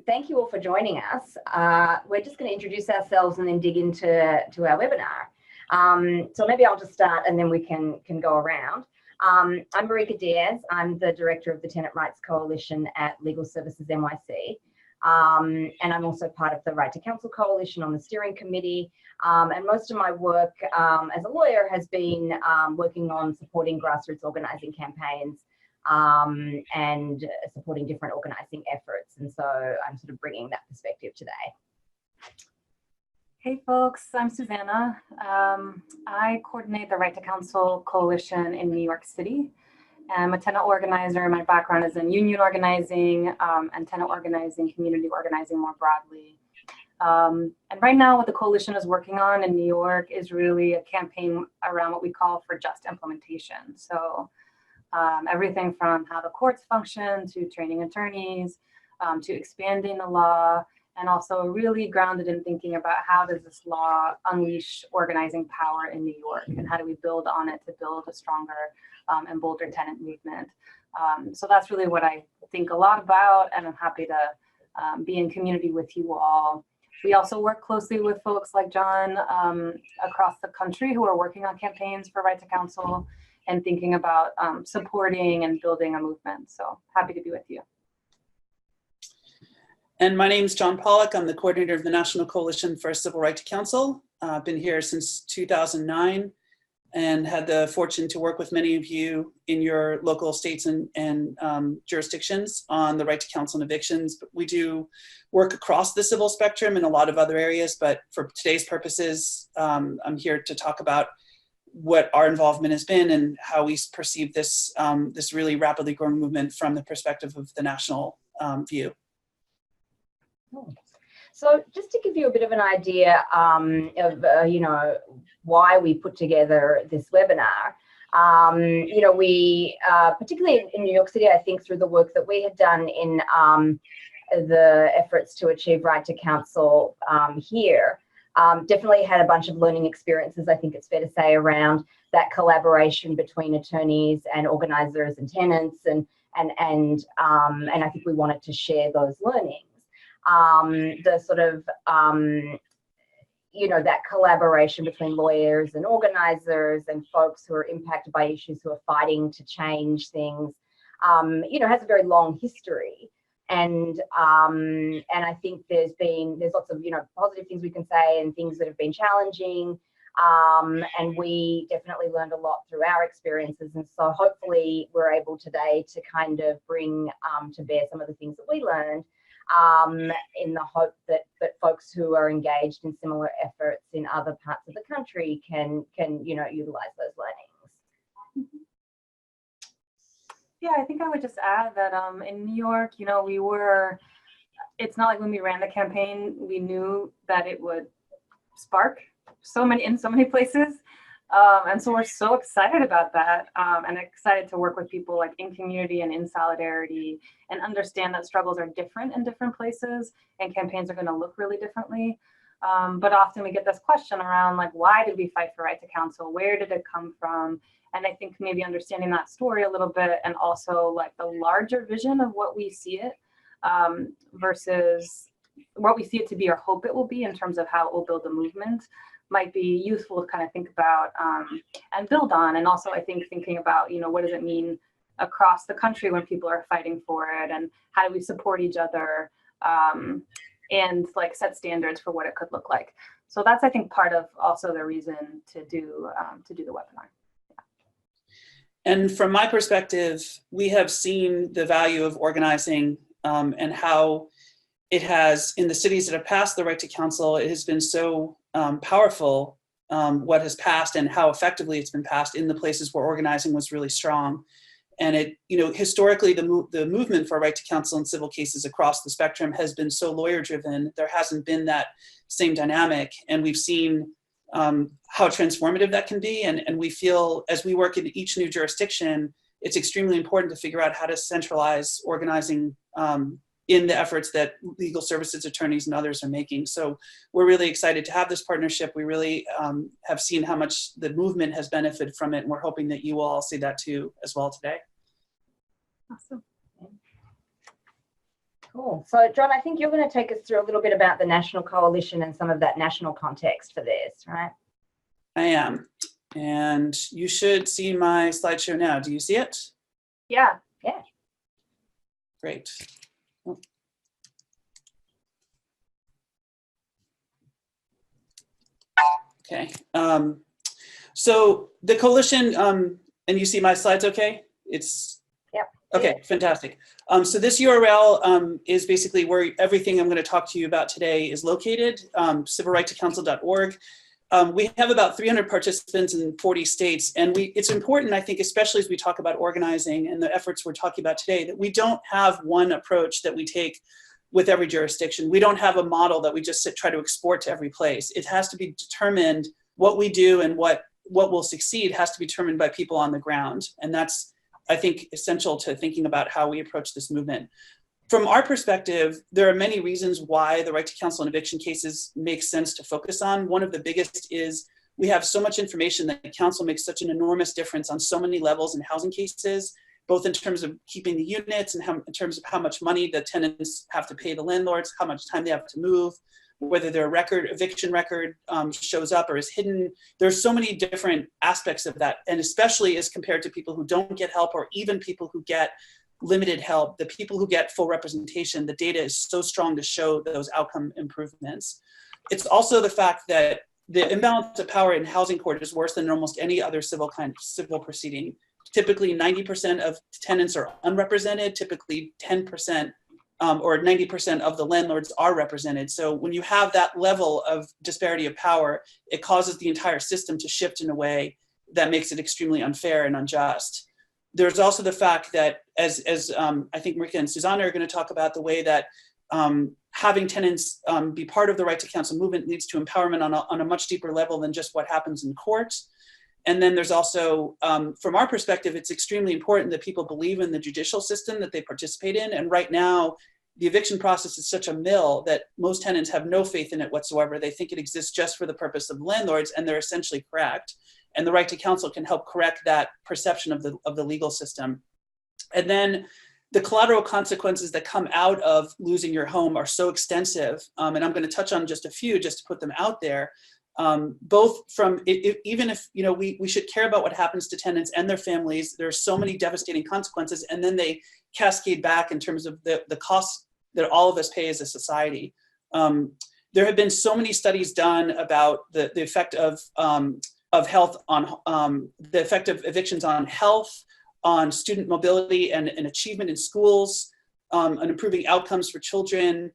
Thank you all for joining us. We're just going to introduce ourselves and then dig into our webinar. So maybe I'll just start and then we can go around. I'm Marika Diaz. I'm the Director of the Tenant Rights Coalition at Legal Services NYC. And I'm also part of the Right to Counsel Coalition on the steering committee. And most of my work as a lawyer has been working on supporting grassroots organising campaigns and supporting different organising efforts. And so I'm sort of bringing that perspective today. Hey folks, I'm Susanna. I coordinate the Right to Counsel Coalition in New York City. I'm a tenant organizer. My background is in union organizing and tenant organizing, community organizing more broadly. And right now what the coalition is working on in New York is really a campaign around what we call for just implementation. So everything from how the courts function to training attorneys, to expanding the law, and also really grounded in thinking about how does this law unleash organizing power in New York, and how do we build on it to build a stronger and bolder tenant movement. So that's really what I think a lot about, and I'm happy to be in community with you all. We also work closely with folks like John across the country who are working on campaigns for Right to Counsel and thinking about supporting and building a movement. So happy to be with you. And my name is John Pollack. I'm the coordinator of the National Coalition for Civil Right to Counsel. I've been here since 2009 and had the fortune to work with many of you in your local states and jurisdictions on the right to counsel and evictions. But we do work across the civil spectrum in a lot of other areas, but for today's purposes, I'm here to talk about what our involvement has been and how we perceive this, this really rapidly growing movement from the perspective of the national view. So just to give you a bit of an idea of, you know, why we put together this webinar, you know, we, particularly in New York City, I think through the work that we had done in the efforts to achieve right to counsel here, definitely had a bunch of learning experiences, I think it's fair to say, around that collaboration between attorneys and organisers and tenants, and I think we wanted to share those learnings. The sort of, you know, that collaboration between lawyers and organisers and folks who are impacted by issues, who are fighting to change things, you know, has a very long history. And I think there's lots of, you know, positive things we can say and things that have been challenging. And we definitely learned a lot through our experiences. And so hopefully we're able today to kind of bring to bear some of the things that we learned, in the hope that folks who are engaged in similar efforts in other parts of the country can you know, utilize those learnings. Yeah, I think I would just add that in New York, you know, it's not like when we ran the campaign, we knew that it would spark in so many places. And so we're so excited about that, and excited to work with people like in community and in solidarity, and understand that struggles are different in different places and campaigns are going to look really differently. But often we get this question around, like, why did we fight for right to counsel? Where did it come from? And I think maybe understanding that story a little bit, and also like the larger vision of what we see it versus what we see it to be or hope it will be in terms of how it will build a movement, might be useful to kind of think about and build on. And also I think thinking about, you know, what does it mean across the country when people are fighting for it, and how do we support each other, and like set standards for what it could look like. So that's, I think, part of also the reason to do the webinar. And from my perspective, we have seen the value of organizing and how it has, in the cities that have passed the right to counsel, it has been so powerful what has passed and how effectively it's been passed in the places where organizing was really strong. And it, you know, historically, the movement for right to counsel in civil cases across the spectrum has been so lawyer driven. There hasn't been that same dynamic. And we've seen how transformative that can be. And we feel, as we work in each new jurisdiction, it's extremely important to figure out how to centralize organizing in the efforts that legal services attorneys and others are making. So we're really excited to have this partnership. We really have seen how much the movement has benefited from it. And we're hoping that you will all see that too as well today. Awesome. Cool. So, John, I think you're going to take us through a little bit about the National Coalition and some of that national context for this, right? I am. And you should see my slideshow now. Do you see it? Yeah. Yeah. Great. Okay. So the coalition, and you see my slides okay? It's, yep. Okay, fantastic. So this URL is basically where everything I'm going to talk to you about today is located, civilrightstocouncil.org. We have about 300 participants in 40 states, and it's important, I think, especially as we talk about organizing and the efforts we're talking about today, that we don't have one approach that we take with every jurisdiction. We don't have a model that we just try to export to every place. It has to be determined, what we do and what will succeed has to be determined by people on the ground. And that's, I think, essential to thinking about how we approach this movement. From our perspective, there are many reasons why the right to counsel in eviction cases makes sense to focus on. One of the biggest is we have so much information that counsel makes such an enormous difference on so many levels in housing cases, both in terms of keeping the units and in terms of how much money the tenants have to pay the landlords, how much time they have to move, whether their eviction record shows up or is hidden. There's so many different aspects of that. And especially as compared to people who don't get help, or even people who get limited help, the people who get full representation, the data is so strong to show those outcome improvements. It's also the fact that the imbalance of power in housing court is worse than almost any other civil proceeding. Typically 90% of tenants are unrepresented, typically 10% or 90% of the landlords are represented. So when you have that level of disparity of power, it causes the entire system to shift in a way that makes it extremely unfair and unjust. There's also the fact that, as I think Marika and Susanna are going to talk about, the way that having tenants be part of the right to counsel movement leads to empowerment on a much deeper level than just what happens in court. And then there's also, from our perspective, it's extremely important that people believe in the judicial system that they participate in. And right now, the eviction process is such a mill that most tenants have no faith in it whatsoever. They think it exists just for the purpose of landlords, and they're essentially correct. And the right to counsel can help correct that perception of the legal system. And then the collateral consequences that come out of losing your home are so extensive. And I'm going to touch on just a few just to put them out there. Both from, even if, you know, we should care about what happens to tenants and their families, there are so many devastating consequences, and then they cascade back in terms of the costs that all of us pay as a society. There have been so many studies done about the effect of health on, the effect of evictions on health, on student mobility and achievement in schools, on improving outcomes for children,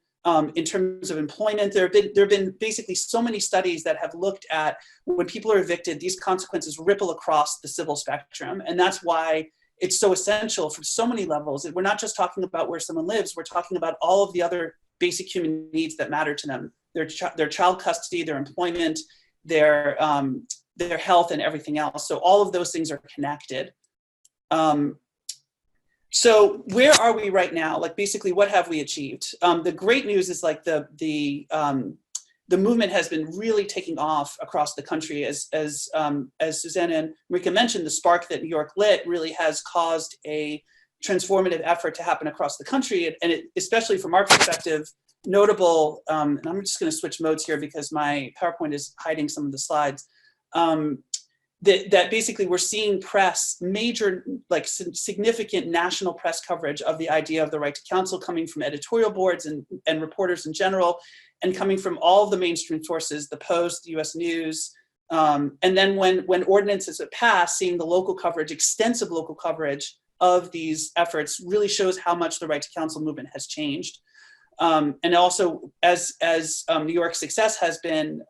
in terms of employment. There have been basically so many studies that have looked at when people are evicted, these consequences ripple across the civil spectrum. And that's why it's so essential for so many levels. We're not just talking about where someone lives, we're talking about all of the other basic human needs that matter to them. Their child custody, their employment, their health, and everything else. So all of those things are connected. So where are we right now? Like, basically, what have we achieved? The great news is, like, the movement has been really taking off across the country. As Susanna and Marika mentioned, the spark that New York lit really has caused a transformative effort to happen across the country. And it, especially from our perspective, notable, and I'm just going to switch modes here because my PowerPoint is hiding some of the slides. That basically we're seeing press, major, like, significant national press coverage of the idea of the right to counsel coming from editorial boards and reporters in general, and coming from all of the mainstream sources, the Post, the US News, and then when ordinances are passed, seeing the local coverage, extensive local coverage of these efforts really shows how much the right to counsel movement has changed. And also, as New York's success has been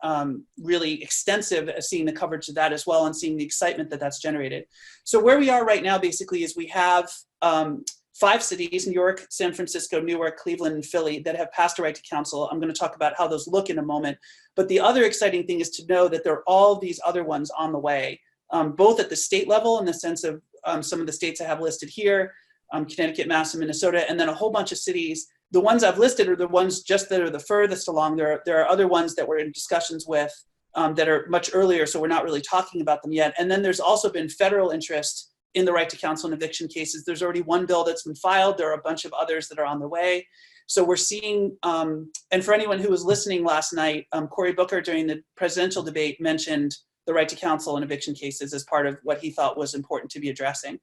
really extensive, seeing the coverage of that as well, and seeing the excitement that that's generated. So where we are right now, basically, is we have 5 cities, New York, San Francisco, Newark, Cleveland, and Philly, that have passed a right to counsel. I'm going to talk about how those look in a moment. But the other exciting thing is to know that there are all these other ones on the way, both at the state level, in the sense of some of the states I have listed here, Connecticut, Mass, and Minnesota, and then a whole bunch of cities. The ones I've listed are the ones just that are the furthest along. There are other ones that we're in discussions with that are much earlier, so we're not really talking about them yet. And then there's also been federal interest in the right to counsel in eviction cases. There's already one bill that's been filed. There are a bunch of others that are on the way. So we're seeing, and for anyone who was listening last night, Cory Booker during the presidential debate mentioned the right to counsel in eviction cases as part of what he thought was important to be addressing.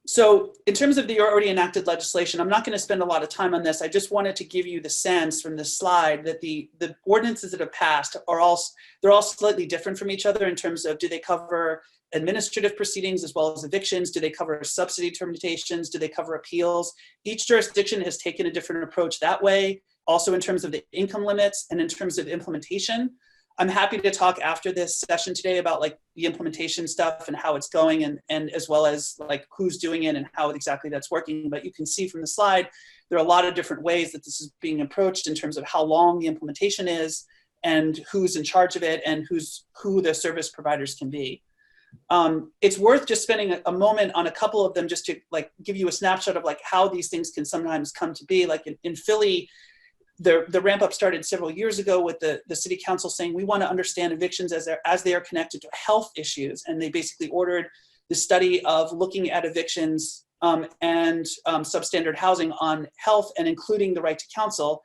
So in terms of the already enacted legislation, I'm not going to spend a lot of time on this. I just wanted to give you the sense from this slide that the ordinances that have passed are they're all slightly different from each other in terms of, do they cover administrative proceedings as well as evictions? Do they cover subsidy terminations? Do they cover appeals? Each jurisdiction has taken a different approach that way, also in terms of the income limits and in terms of implementation. I'm happy to talk after this session today about like the implementation stuff and how it's going, and as well as like who's doing it and how exactly that's working. But you can see from the slide, there are a lot of different ways that this is being approached in terms of how long the implementation is and who's in charge of it and who the service providers can be. It's worth just spending a moment on a couple of them just to like give you a snapshot of like how these things can sometimes come to be. Like in Philly, the ramp up started several years ago with the city council saying, we want to understand evictions as they are connected to health issues. And they basically ordered the study of looking at evictions and substandard housing on health and including the right to counsel.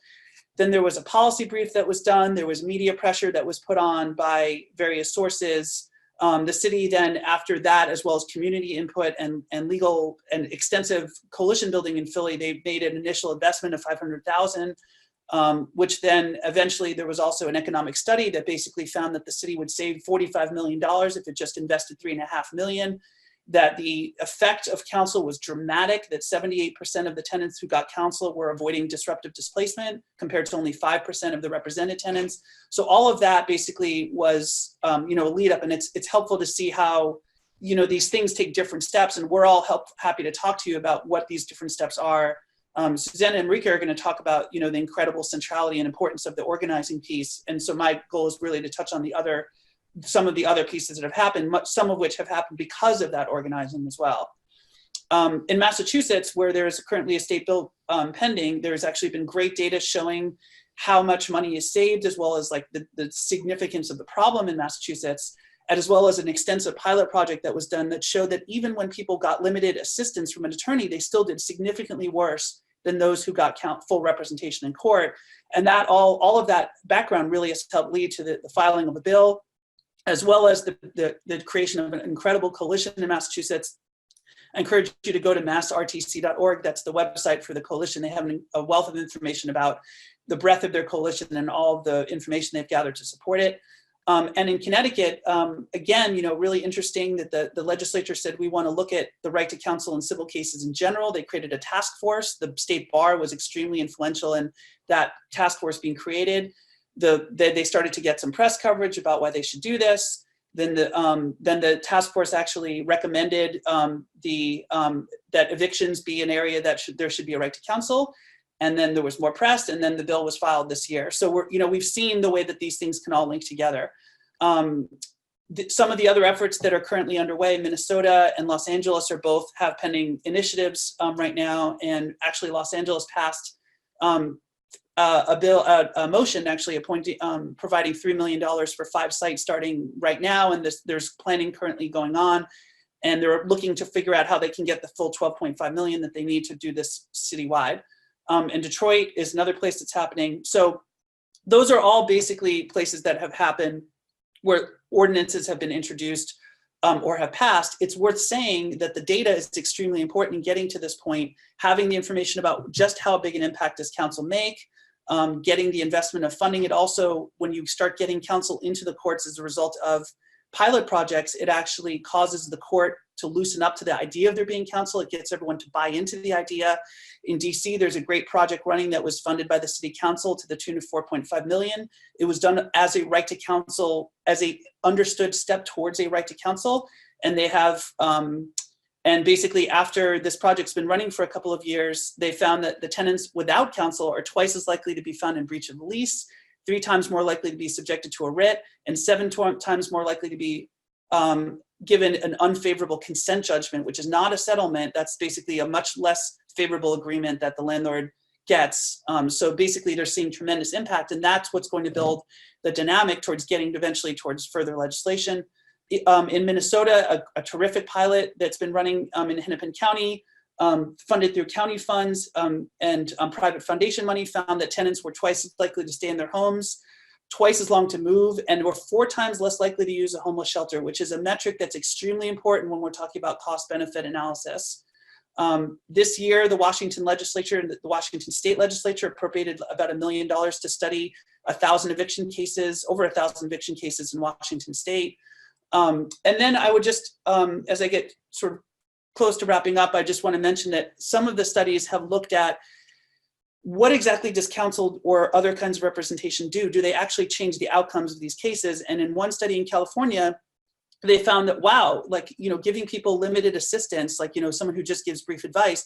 Then there was a policy brief that was done. There was media pressure that was put on by various sources. The city then, after that, as well as community input and legal and extensive coalition building in Philly, they made an initial investment of $500,000. Which then eventually there was also an economic study that basically found that the city would save $45 million if it just invested $3.5 million, that the effect of counsel was dramatic, that 78% of the tenants who got counsel were avoiding disruptive displacement compared to only 5% of the represented tenants. So all of that basically was, a lead up, and it's helpful to see how, these things take different steps, and we're all happy to talk to you about what these different steps are. Susanna and Enrique are going to talk about, the incredible centrality and importance of the organizing piece. And so my goal is really to touch on some of the other pieces that have happened, some of which have happened because of that organizing as well. In Massachusetts, where there is currently a state bill pending, there's actually been great data showing how much money is saved, as well as like the significance of the problem in Massachusetts, as well as an extensive pilot project that was done that showed that even when people got limited assistance from an attorney, they still did significantly worse than those who got full representation in court. And that all of that background really has helped lead to the filing of a bill, as well as the creation of an incredible coalition in Massachusetts. I encourage you to go to massrtc.org. That's the website for the coalition. They have a wealth of information about the breadth of their coalition and all of the information they've gathered to support it. And in Connecticut, again, really interesting that the legislature said we want to look at the right to counsel in civil cases in general. They created a task force. The state bar was extremely influential in that task force being created. They started to get some press coverage about why they should do this. Then the task force actually recommended that evictions be an area that there should be a right to counsel. And then there was more press, and then the bill was filed this year. So we've seen the way that these things can all link together. Some of the other efforts that are currently underway, Minnesota and Los Angeles have pending initiatives right now. And actually Los Angeles passed a motion actually providing $3 million for 5 sites starting right now. And there's planning currently going on. And they're looking to figure out how they can get the full 12.5 million that they need to do this citywide. And Detroit is another place that's happening. So those are all basically places that have happened where ordinances have been introduced or have passed. It's worth saying that the data is extremely important in getting to this point, having the information about just how big an impact does council make, getting the investment of funding it. Also, when you start getting counsel into the courts as a result of pilot projects, it actually causes the court to loosen up to the idea of there being counsel. It gets everyone to buy into the idea. In DC, there's a great project running that was funded by the city council to the tune of 4.5 million. It was done as a right to counsel, as a understood step towards a right to counsel. And they have, and basically after this project's been running for a couple of years, they found that the tenants without counsel are twice as likely to be found in breach of the lease, 3 times more likely to be subjected to a writ, and 7 times more likely to be given an unfavorable consent judgment, which is not a settlement. That's basically a much less favorable agreement that the landlord gets. So basically they're seeing tremendous impact, and that's what's going to build the dynamic towards getting eventually towards further legislation. In Minnesota, a terrific pilot that's been running in Hennepin County funded through county funds and private foundation money, found that tenants were twice as likely to stay in their homes, twice as long to move, and were 4 times less likely to use a homeless shelter, which is a metric that's extremely important when we're talking about cost-benefit analysis. This year, the Washington legislature and the Washington state legislature appropriated about $1 million to study 1,000 eviction cases, over 1,000 eviction cases in Washington state. And then I would just, as I get sort of close to wrapping up, I just want to mention that some of the studies have looked at what exactly does council or other kinds of representation do? Do they actually change the outcomes of these cases? And in one study in California, they found that, wow, like, giving people limited assistance, like, someone who just gives brief advice,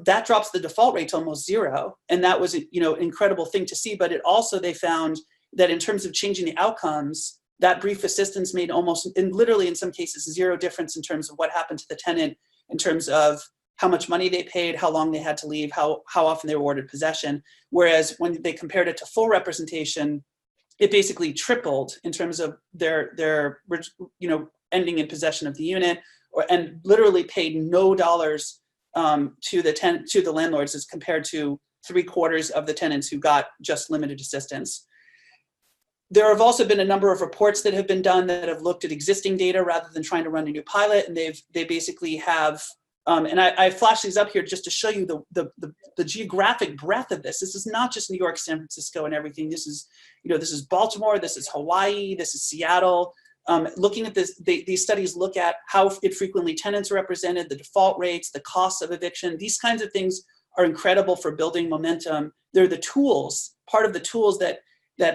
that drops the default rate to almost 0. And that was, an incredible thing to see. But it also, they found that in terms of changing the outcomes, that brief assistance made almost, and literally in some cases, 0 difference in terms of what happened to the tenant, in terms of how much money they paid, how long they had to leave, how often they were ordered possession. Whereas when they compared it to full representation, it basically tripled in terms of their ending in possession of the unit, and literally paid no dollars to the landlords, as compared to 3/4 of the tenants who got just limited assistance. There have also been a number of reports that have been done that have looked at existing data rather than trying to run a new pilot, and they basically have, and I flash these up here just to show you the geographic breadth of this. This is not just New York, San Francisco, and everything. This is, this is Baltimore, this is Hawaii, this is Seattle. Looking at this, these studies look at how infrequently tenants are represented, the default rates, the costs of eviction. These kinds of things are incredible for building momentum. They're the tools, part of the tools that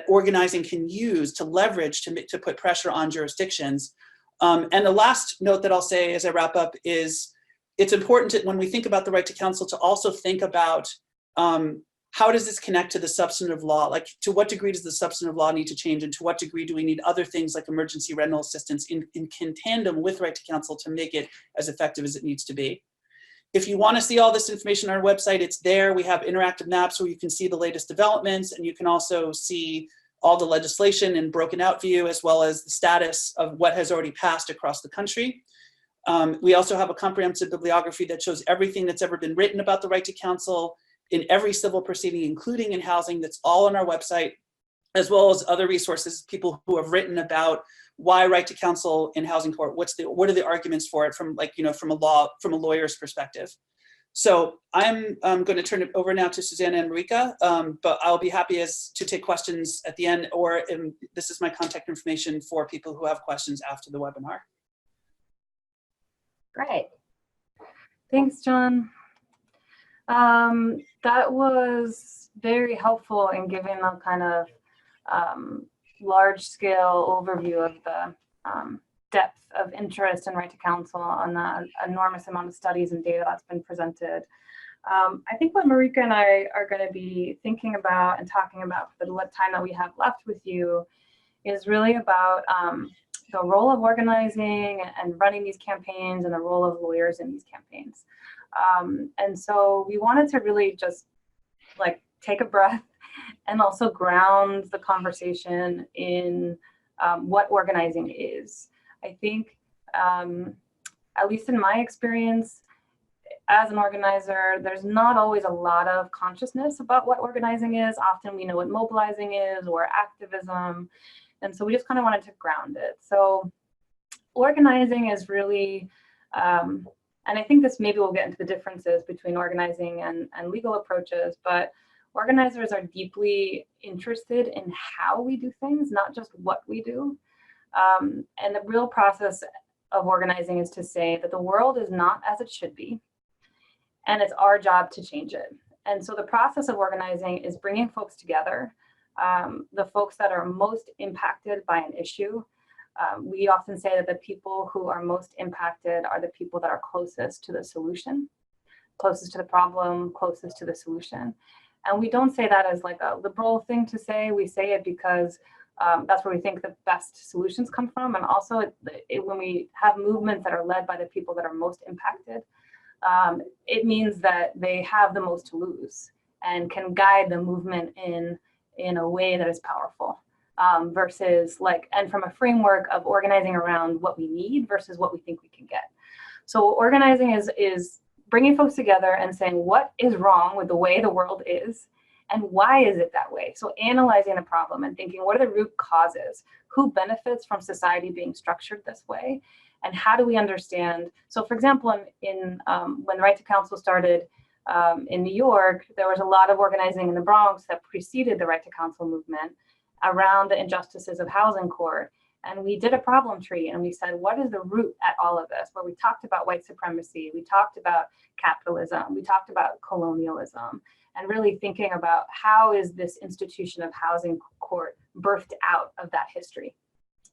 organizing can use to leverage to put pressure on jurisdictions. And the last note that I'll say as I wrap up is, it's important to, when we think about the right to counsel, to also think about how does this connect to the substantive law? Like, to what degree does the substantive law need to change, and to what degree do we need other things like emergency rental assistance in tandem with right to counsel to make it as effective as it needs to be? If you want to see all this information on our website, it's there. We have interactive maps where you can see the latest developments, and you can also see all the legislation in broken out view, as well as the status of what has already passed across the country. We also have a comprehensive bibliography that shows everything that's ever been written about the right to counsel in every civil proceeding, including in housing. That's all on our website, as well as other resources, people who have written about why right to counsel in housing court, what are the arguments for it from, like, from a lawyer's perspective. So I'm going to turn it over now to Susanna and Marika, but I'll be happy to take questions at the end, or this is my contact information for people who have questions after the webinar. Great. Thanks, John. That was very helpful in giving a kind of large-scale overview of the depth of interest in right to counsel on the enormous amount of studies and data that's been presented. I think what Marika and I are going to be thinking about and talking about for the time that we have left with you is really about the role of organizing and running these campaigns, and the role of lawyers in these campaigns. And so we wanted to really just like take a breath and also ground the conversation in what organizing is. I think, at least in my experience as an organizer, there's not always a lot of consciousness about what organizing is. Often we know what mobilizing is or activism. And so we just kind of wanted to ground it. So organizing is really, and I think this maybe we'll get into the differences between organizing and legal approaches, but organizers are deeply interested in how we do things, not just what we do. And the real process of organizing is to say that the world is not as it should be, and it's our job to change it. And so the process of organizing is bringing folks together, the folks that are most impacted by an issue. We often say that the people who are most impacted are the people that are closest to the solution, closest to the problem, closest to the solution. And we don't say that as like a liberal thing to say. We say it because that's where we think the best solutions come from. And also when we have movements that are led by the people that are most impacted, it means that they have the most to lose and can guide the movement in a way that is powerful, versus and from a framework of organizing around what we need versus what we think we can get. So organizing is bringing folks together and saying, what is wrong with the way the world is? And why is it that way? So analyzing the problem and thinking, what are the root causes? Who benefits from society being structured this way? And how do we understand? So for example, when the Right to Counsel started in New York, there was a lot of organizing in the Bronx that preceded the Right to Counsel movement around the injustices of housing court. And we did a problem tree and we said, what is the root at all of this? Where we talked about white supremacy, we talked about capitalism, we talked about colonialism, and really thinking about how is this institution of housing court birthed out of that history?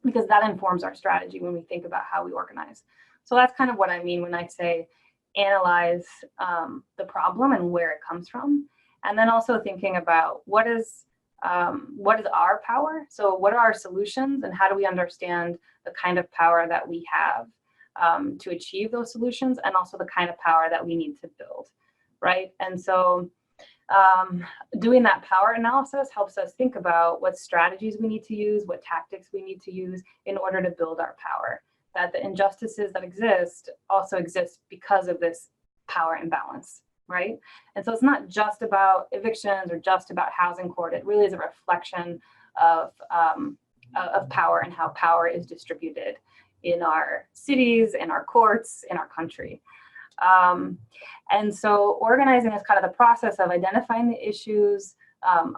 Because that informs our strategy when we think about how we organize. So that's kind of what I mean when I say analyze the problem and where it comes from. And then also thinking about what is our power? So what are our solutions and how do we understand the kind of power that we have to achieve those solutions, and also the kind of power that we need to build, right? And so doing that power analysis helps us think about what strategies we need to use, what tactics we need to use in order to build our power. That the injustices that exist also exist because of this power imbalance, right? And so it's not just about evictions or just about housing court. It really is a reflection of power and how power is distributed in our cities, in our courts, in our country. And so organizing is kind of the process of identifying the issues,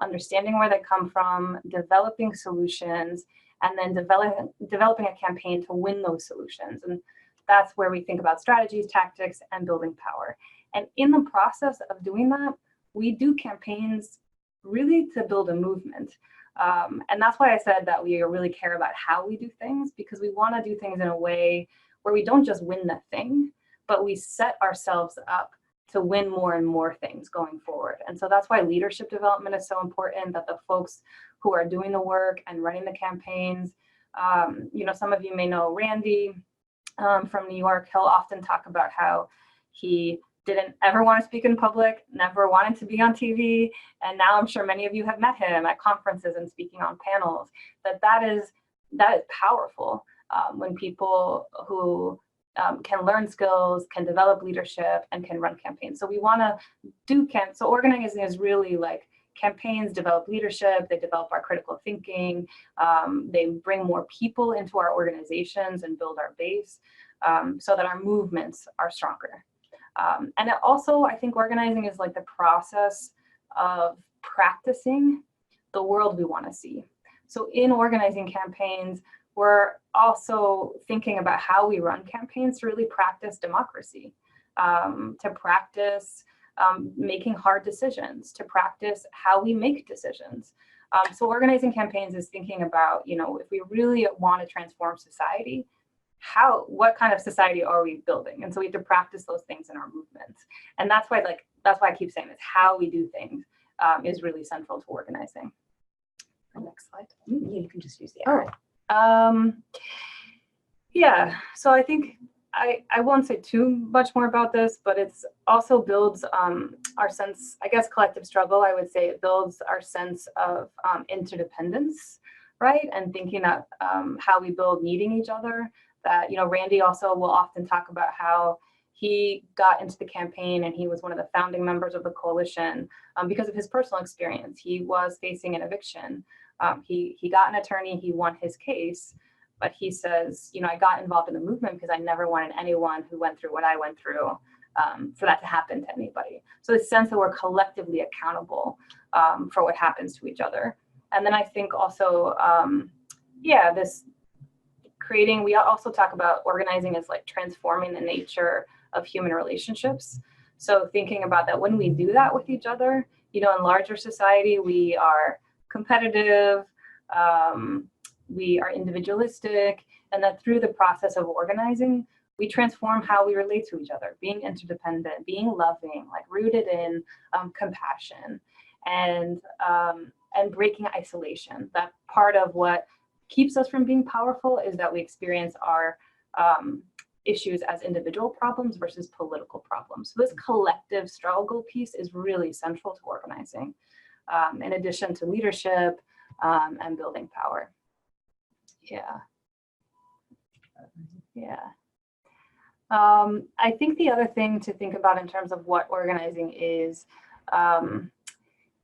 understanding where they come from, developing solutions, and then developing a campaign to win those solutions. And that's where we think about strategies, tactics, and building power. And in the process of doing that, we do campaigns really to build a movement. And that's why I said that we really care about how we do things, because we want to do things in a way where we don't just win the thing, but we set ourselves up to win more and more things going forward. And so that's why leadership development is so important, that the folks who are doing the work and running the campaigns, some of you may know Randy from New York. He'll often talk about how he didn't ever want to speak in public, never wanted to be on TV. And now I'm sure many of you have met him at conferences and speaking on panels. That is powerful when people who can learn skills, can develop leadership, and can run campaigns. So we want to do so organizing is really like campaigns develop leadership, they develop our critical thinking, they bring more people into our organizations and build our base so that our movements are stronger. And also, I think organizing is like the process of practicing the world we want to see. So in organizing campaigns, we're also thinking about how we run campaigns to really practice democracy, to practice making hard decisions, to practice how we make decisions. So organizing campaigns is thinking about, if we really want to transform society, what kind of society are we building? And so we have to practice those things in our movements. And that's why I keep saying this, how we do things is really central to organizing. The next slide. You can just use the arrow. Yeah, so I think I won't say too much more about this, but it's also builds our sense, I guess, collective struggle. I would say it builds our sense of interdependence, right? And thinking of how we build needing each other. That, Randy also will often talk about how he got into the campaign and he was one of the founding members of the coalition because of his personal experience. He was facing an eviction. He got an attorney, he won his case, but he says, I got involved in the movement because I never wanted anyone who went through what I went through for that to happen to anybody. So the sense that we're collectively accountable for what happens to each other. And then I think also, this creating, we also talk about organizing as like transforming the nature of human relationships. So thinking about that when we do that with each other, in larger society, we are competitive, we are individualistic, and that through the process of organizing, we transform how we relate to each other, being interdependent, being loving, like rooted in compassion, and breaking isolation. That part of what keeps us from being powerful is that we experience our issues as individual problems versus political problems. So this collective struggle piece is really central to organizing, in addition to leadership and building power. Yeah. I think the other thing to think about in terms of what organizing is,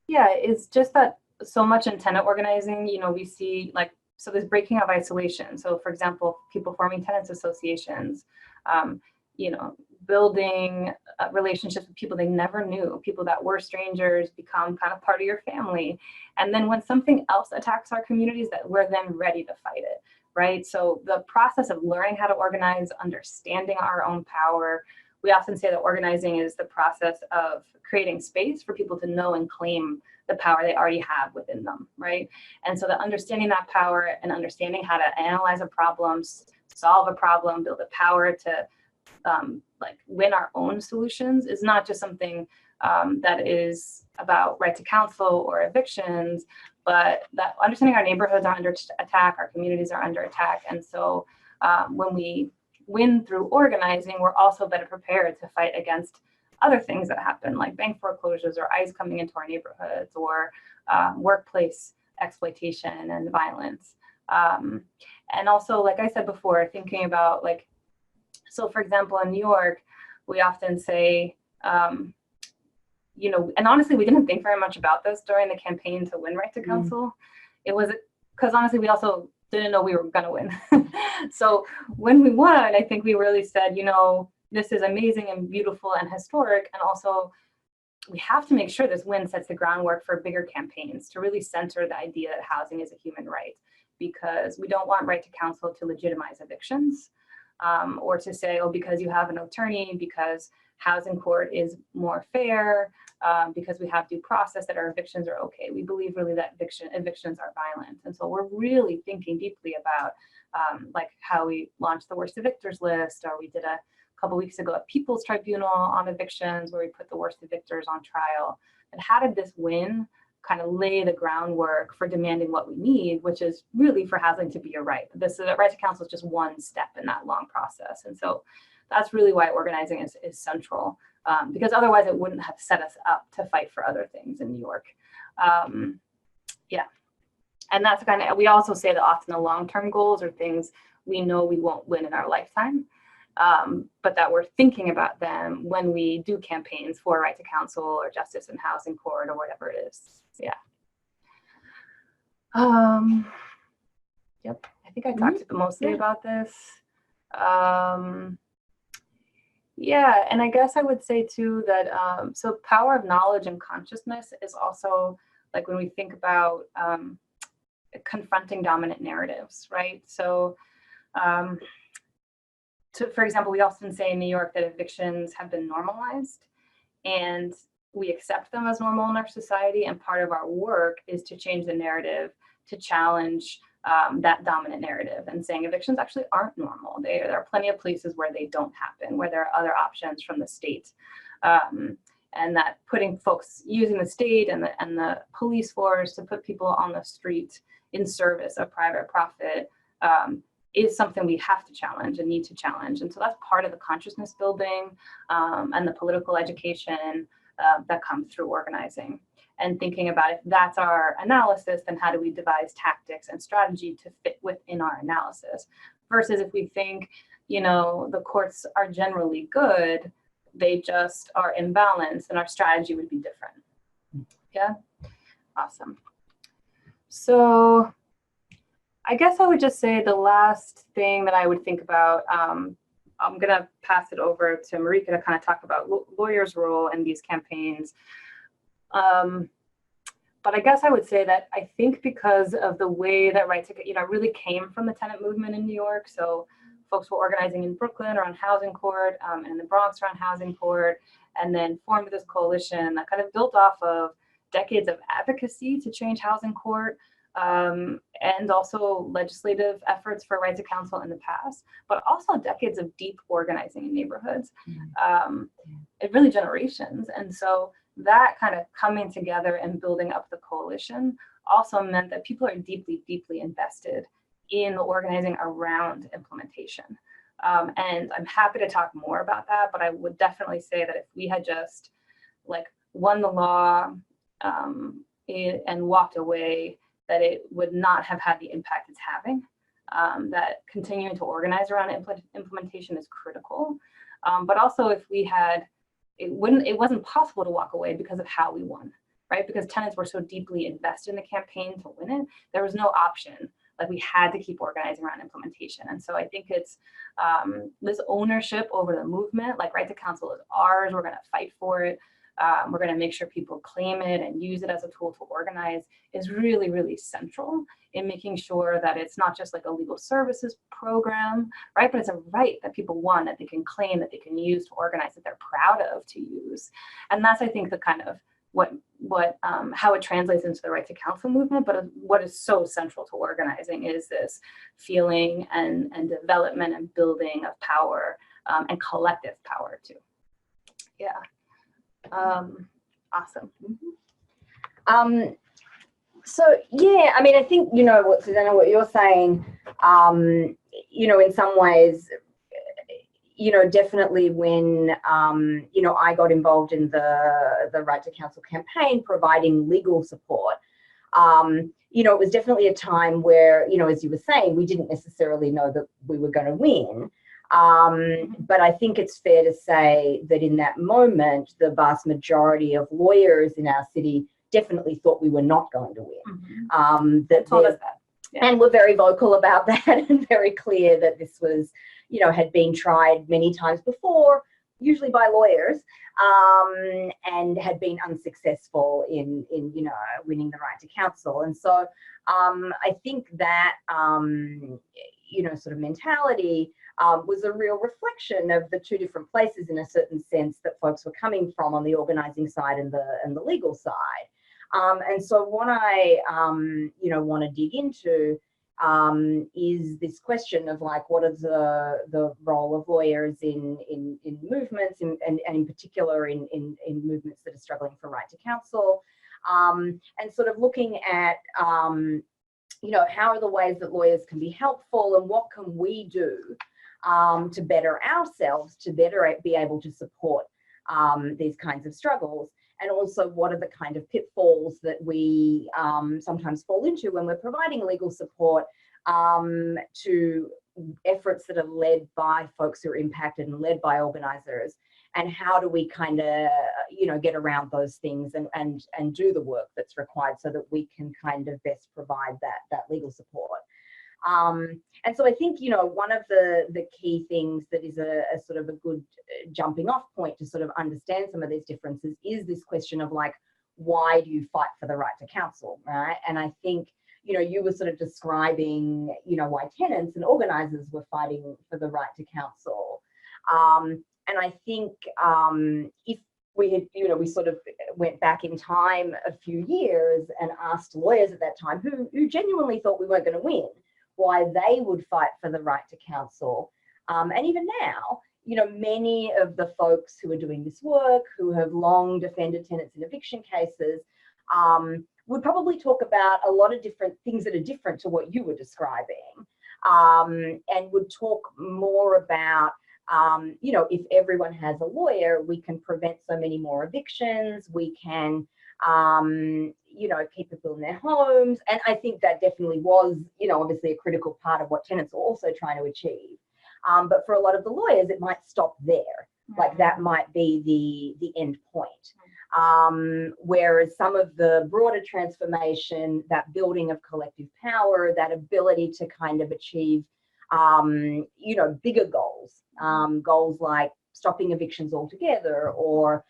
is just that so much in tenant organizing, we see like, so there's breaking of isolation. So for example, people forming tenants associations, building relationships with people they never knew, people that were strangers become kind of part of your family. And then when something else attacks our communities, that we're then ready to fight it, right? So the process of learning how to organize, understanding our own power, we often say that organizing is the process of creating space for people to know and claim the power they already have within them, right? And so the understanding that power and understanding how to analyze a problem, solve a problem, build the power to win our own solutions is not just something that is about right to counsel or evictions, but that understanding our neighborhoods are under attack, our communities are under attack. And so when we win through organizing, we're also better prepared to fight against other things that happen, like bank foreclosures or ICE coming into our neighborhoods, or workplace exploitation and violence. And also, like I said before, thinking about so for example, in New York, we often say, and honestly, we didn't think very much about this during the campaign to win right to counsel. It was because honestly, we also didn't know we were going to win. So when we won, I think we really said, this is amazing and beautiful and historic. And also, we have to make sure this win sets the groundwork for bigger campaigns to really center the idea that housing is a human right, because we don't want right to counsel to legitimize evictions. Or to say, oh, because you have an attorney, because housing court is more fair, because we have due process, that our evictions are okay. We believe really that evictions are violent. And so we're really thinking deeply about how we launched the worst evictors list, or we did a couple weeks ago a People's Tribunal on evictions where we put the worst evictors on trial. And how did this win kind of lay the groundwork for demanding what we need, which is really for housing to be a right. This right to counsel is just one step in that long process. And so that's really why organizing is central, because otherwise it wouldn't have set us up to fight for other things in New York. And that's kind of, we also say that often the long-term goals are things we know we won't win in our lifetime, but that we're thinking about them when we do campaigns for right to counsel or justice in housing court or whatever it is. Yeah. Yep. I think I talked mostly about this. Yeah. And I guess I would say too that, so power of knowledge and consciousness is also like when we think about confronting dominant narratives, right? So, for example, we often say in New York that evictions have been normalized, and we accept them as normal in our society. And part of our work is to change the narrative, to challenge that dominant narrative and saying evictions actually aren't normal. There are plenty of places where they don't happen, where there are other options from the state. And that putting folks, using the state and the police force to put people on the street in service of private profit is something we have to challenge and need to challenge. And so that's part of the consciousness building and the political education that comes through organizing. And thinking about if that's our analysis, then how do we devise tactics and strategy to fit within our analysis? Versus if we think, the courts are generally good, they just are imbalanced, and our strategy would be different. Yeah, awesome. So I guess I would just say the last thing that I would think about, I'm going to pass it over to Marika to kind of talk about lawyers' role in these campaigns. But I guess I would say that I think because of the way that right to, really came from the tenant movement in New York. So folks were organizing in Brooklyn around housing court, and in the Bronx around housing court, and then formed this coalition that kind of built off of decades of advocacy to change housing court, and also legislative efforts for right to counsel in the past, but also decades of deep organizing in neighborhoods, really generations. And so that kind of coming together and building up the coalition also meant that people are deeply, deeply invested in the organizing around implementation. And I'm happy to talk more about that, but I would definitely say that if we had just won the law and walked away, that it would not have had the impact it's having. That continuing to organize around implementation is critical. But also if we had, it wasn't possible to walk away because of how we won, right? Because tenants were so deeply invested in the campaign to win it, there was no option. Like we had to keep organizing around implementation. And so I think it's this ownership over the movement, like Right to Counsel is ours, we're gonna fight for it. We're gonna make sure people claim it and use it as a tool to organize is really, really central in making sure that it's not just like a legal services program, right? But it's a right that people want, that they can claim, that they can use to organize, that they're proud of to use. And that's, I think, the kind of how it translates into the Right to Counsel movement, but what is so central to organizing is this feeling and development and building of power and collective power too. Yeah. Awesome. So yeah, I mean, I think, you know, what Susanna, what you're saying, you know, in some ways, you know, definitely when, you know, I got involved in the Right to Counsel campaign, providing legal support, you know, it was definitely a time where, you know, as you were saying, we didn't necessarily know that we were going to win. But I think it's fair to say that in that moment, the vast majority of lawyers in our city definitely thought we were not going to win. That told us that. Yeah. And were very vocal about that and very clear that this was, you know, had been tried many times before, usually by lawyers, and had been unsuccessful in you know, winning the right to counsel. And so I think that, you know, sort of mentality was a real reflection of the two different places in a certain sense that folks were coming from on the organizing side and the legal side. And so what I, you know, want to dig into is this question of like, what is the role of lawyers in movements and in particular in movements that are struggling for right to counsel, and sort of looking at, you know, how are the ways that lawyers can be helpful and what can we do to better ourselves, to better be able to support these kinds of struggles. And also, what are the kind of pitfalls that we sometimes fall into when we're providing legal support to efforts that are led by folks who are impacted and led by organizers? And how do we kind of, you know, get around those things and do the work that's required so that we can kind of best provide that legal support? And so I think, you know, one of the key things that is a sort of a good jumping off point to sort of understand some of these differences is this question of like, why do you fight for the right to counsel, right? And I think, you know, you were sort of describing, you know, why tenants and organizers were fighting for the right to counsel. And I think if we had, you know, we sort of went back in time a few years and asked lawyers at that time who genuinely thought we weren't going to win, why they would fight for the right to counsel. And even now, you know, many of the folks who are doing this work, who have long defended tenants in eviction cases, would probably talk about a lot of different things that are different to what you were describing, and would talk more about, you know, if everyone has a lawyer, we can prevent so many more evictions, we can, you know, keep people in their homes. And I think that definitely was, you know, obviously a critical part of what tenants are also trying to achieve. But for a lot of the lawyers, it might stop there. Like that might be the end point. Whereas some of the broader transformation, that building of collective power, that ability to kind of achieve, you know, bigger goals, goals like stopping evictions altogether or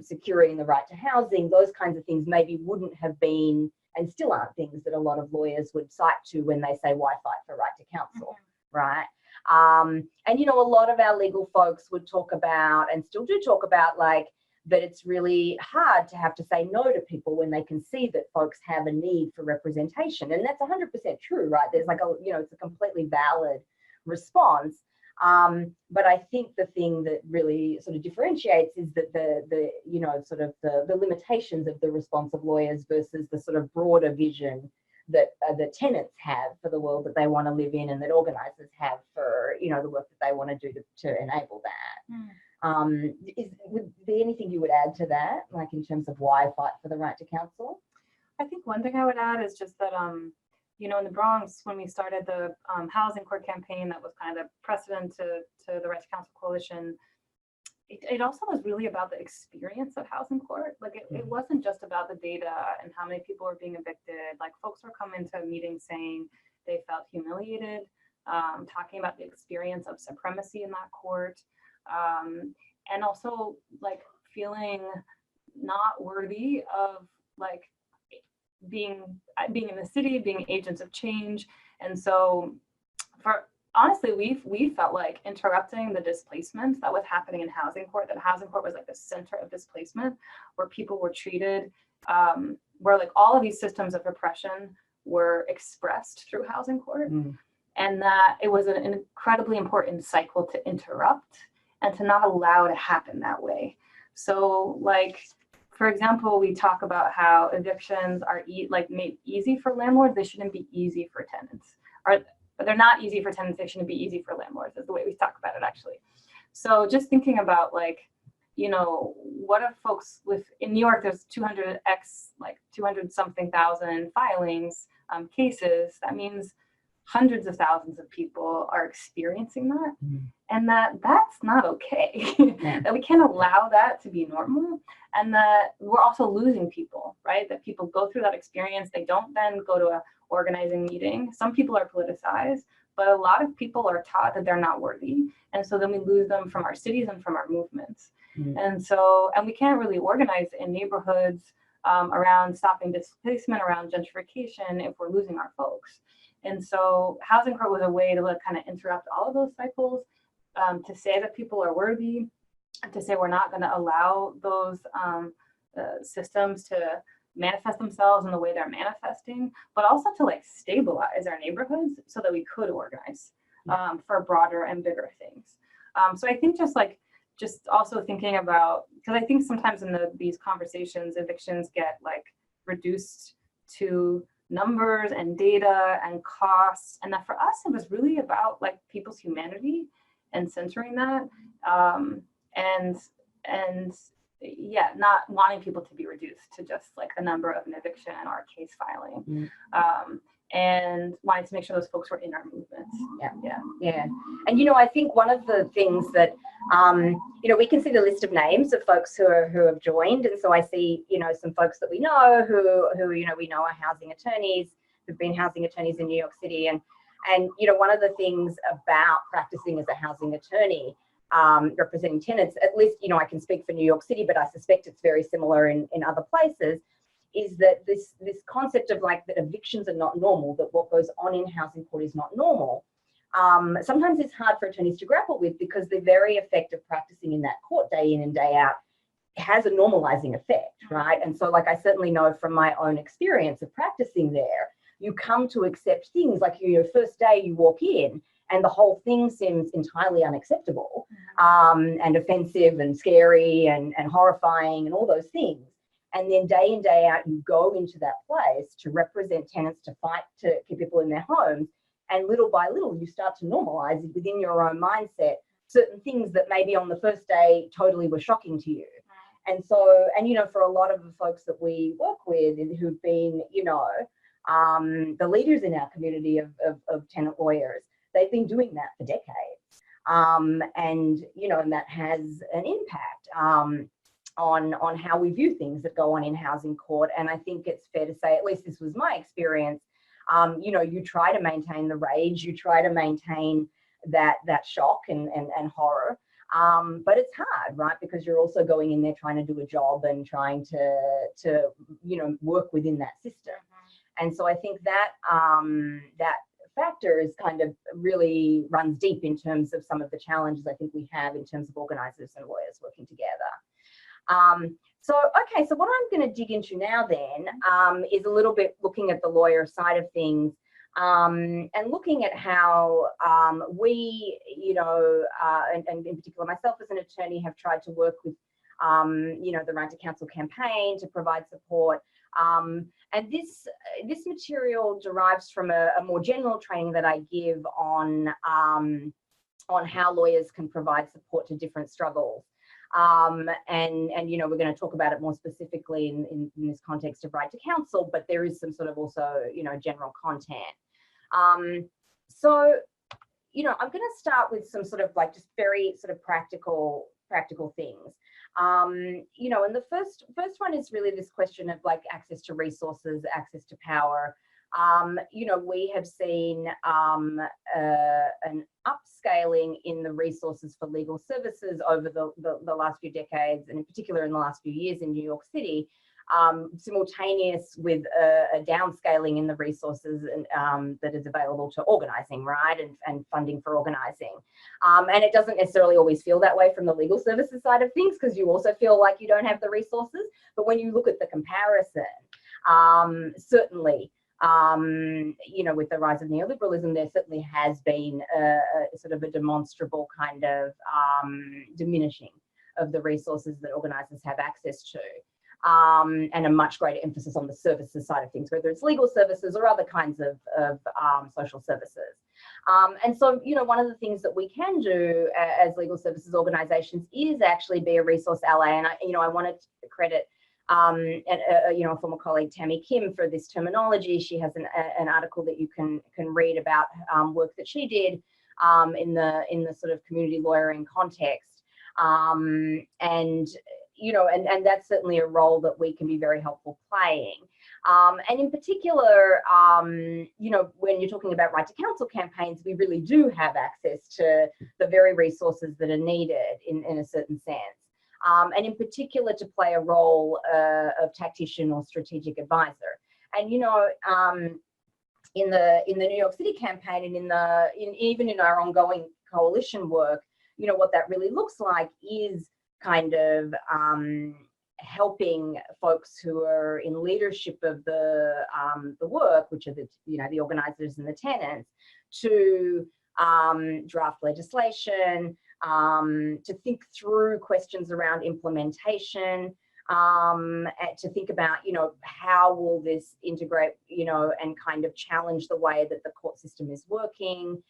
securing the right to housing, those kinds of things maybe wouldn't have been and still aren't things that a lot of lawyers would cite to when they say, why fight for right to counsel, right? And, you know, a lot of our legal folks would talk about and still do talk about like that it's really hard to have to say no to people when they can see that folks have a need for representation. And that's 100% true, right? There's like a, you know, it's a completely valid response. But I think the thing that really sort of differentiates is that the you know, sort of the limitations of the response of lawyers versus the sort of broader vision that the tenants have for the world that they want to live in and that organizers have for, you know, the work that they want to do to enable that. Would there be anything you would add to that, like in terms of why fight for the right to counsel? I think one thing I would add is just that, you know, in the Bronx, when we started the housing court campaign, that was kind of the precedent to the Right to Counsel Coalition. It also was really about the experience of housing court. Like it wasn't just about the data and how many people were being evicted. Like folks were coming to a meeting saying they felt humiliated, talking about the experience of supremacy in that court, and also like feeling not worthy of like being in the city, being agents of change. And so honestly, we felt like interrupting the displacement that was happening in housing court, that housing court was like the center of displacement, where people were treated, where like all of these systems of oppression were expressed through housing court. And that it was an incredibly important cycle to interrupt and to not allow to happen that way. So like, for example, we talk about how evictions are made easy for landlords. They shouldn't be easy for tenants. But they're not easy for tenants. They shouldn't be easy for landlords, is the way we talk about it, actually. So just thinking about like, you know, what if folks in New York, there's 200 something thousand filings, cases. That means hundreds of thousands of people are experiencing that. And that's not okay. That we can't allow that to be normal. And that we're also losing people, right? That people go through that experience. They don't then go to a organizing meeting. Some people are politicized, but a lot of people are taught that they're not worthy. And so then we lose them from our cities and from our movements. And we can't really organize in neighborhoods around stopping displacement, around gentrification, if we're losing our folks. And so housing court was a way to kind of interrupt all of those cycles, to say that people are worthy, to say we're not going to allow those systems to manifest themselves in the way they're manifesting, but also to like stabilize our neighborhoods so that we could organize for broader and bigger things. So I think just also thinking about, because I think sometimes in these conversations, evictions get like reduced to numbers and data and costs, and that for us it was really about like people's humanity and centering that, and yeah, not wanting people to be reduced to just like the number of an eviction or case filing, and wanting to make sure those folks were in our movements. Yeah. And you know, I think one of the things that you know, we can see the list of names of folks who have joined, and so I see, you know, some folks that we know who you know, we know are housing attorneys, who've been housing attorneys in New York City, and you know, one of the things about practicing as a housing attorney, representing tenants, at least, you know, I can speak for New York City, but I suspect it's very similar in other places, is that this concept of like that evictions are not normal, that what goes on in housing court is not normal. Sometimes it's hard for attorneys to grapple with, because the very effect of practicing in that court day in and day out has a normalizing effect, right? And so like, I certainly know from my own experience of practicing there, you come to accept things like your first day you walk in and the whole thing seems entirely unacceptable, and offensive and scary and horrifying and all those things. And then day in, day out, you go into that place to represent tenants, to fight to keep people in their homes. And little by little, you start to normalize within your own mindset certain things that maybe on the first day totally were shocking to you. And so, and you know, for a lot of the folks that we work with who've been, you know, the leaders in our community of tenant lawyers, they've been doing that for decades. And, you know, and that has an impact on how we view things that go on in housing court. And I think it's fair to say, at least this was my experience, you know, you try to maintain the rage, you try to maintain that shock and horror. But it's hard, right? Because you're also going in there trying to do a job and trying to you know, work within that system. And so I think that that factor is kind of really runs deep in terms of some of the challenges I think we have in terms of organizers and lawyers working together. Okay, so what I'm going to dig into now then is a little bit looking at the lawyer side of things, and looking at how we, you know, and in particular myself as an attorney, have tried to work with, you know, the Right to Counsel campaign to provide support. And this material derives from a more general training that I give on how lawyers can provide support to different struggles. And you know, we're going to talk about it more specifically in this context of right to counsel, but there is some sort of also, you know, general content. So, you know, I'm going to start with some sort of like just very sort of practical things. You know, and the first one is really this question of like access to resources, access to power. You know, we have seen an upscaling in the resources for legal services over the last few decades, and in particular in the last few years in New York City, simultaneous with a downscaling in the resources that is available to organizing, right, and funding for organizing. And it doesn't necessarily always feel that way from the legal services side of things, because you also feel like you don't have the resources. But when you look at the comparison, certainly, you know, with the rise of neoliberalism, there certainly has been a sort of a demonstrable kind of diminishing of the resources that organizers have access to. And a much greater emphasis on the services side of things, whether it's legal services or other kinds of social services. And so, you know, one of the things that we can do as legal services organizations is actually be a resource ally. And I wanted to credit you know, a former colleague, Tammy Kim, for this terminology. She has an article that you can read about work that she did in the sort of community lawyering context. And you know, and that's certainly a role that we can be very helpful playing. And in particular, you know, when you're talking about right to counsel campaigns, we really do have access to the very resources that are needed in a certain sense. And in particular, to play a role of tactician or strategic advisor. And, you know, in the New York City campaign and even in our ongoing coalition work, you know, what that really looks like is kind of helping folks who are in leadership of the work, which are the organizers and the tenants, to draft legislation, to think through questions around implementation, to think about, you know, how will this integrate, you know, and kind of challenge the way that the court system is working.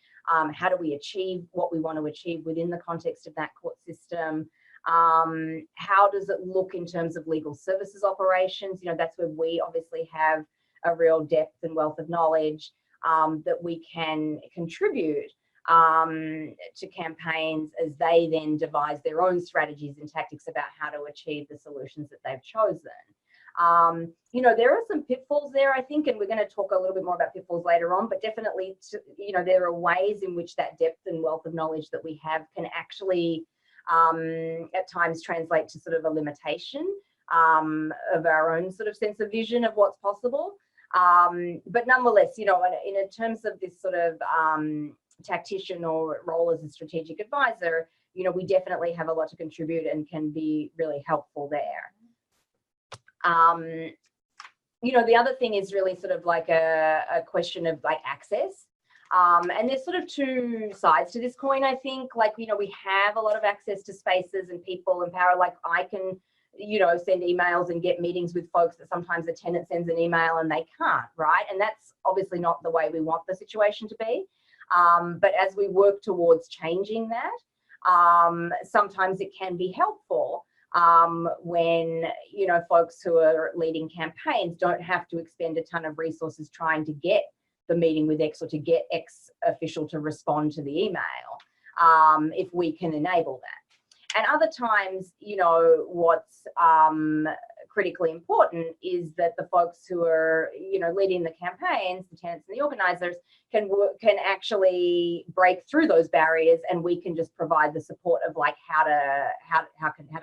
How do we achieve what we want to achieve within the context of that court system? How does it look in terms of legal services operations? You know, that's where we obviously have a real depth and wealth of knowledge that we can contribute to campaigns as they then devise their own strategies and tactics about how to achieve the solutions that they've chosen. You know, there are some pitfalls there, I think, and we're going to talk a little bit more about pitfalls later on, but definitely, you know, there are ways in which that depth and wealth of knowledge that we have can actually at times translate to sort of a limitation of our own sort of sense of vision of what's possible. But nonetheless, you know, in terms of this sort of tactician or role as a strategic advisor, you know, we definitely have a lot to contribute and can be really helpful there. You know, the other thing is really sort of like a question of like access. And there's sort of two sides to this coin, I think. Like, you know, we have a lot of access to spaces and people and power. Like, I can, you know, send emails and get meetings with folks that sometimes a tenant sends an email and they can't, right? And that's obviously not the way we want the situation to be. But as we work towards changing that, sometimes it can be helpful when, you know, folks who are leading campaigns don't have to expend a ton of resources trying to get the meeting with X or to get X official to respond to the email, if we can enable that. And other times, you know, what's critically important is that the folks who are, you know, leading the campaigns, the tenants and the organizers, can actually break through those barriers, and we can just provide the support of like how to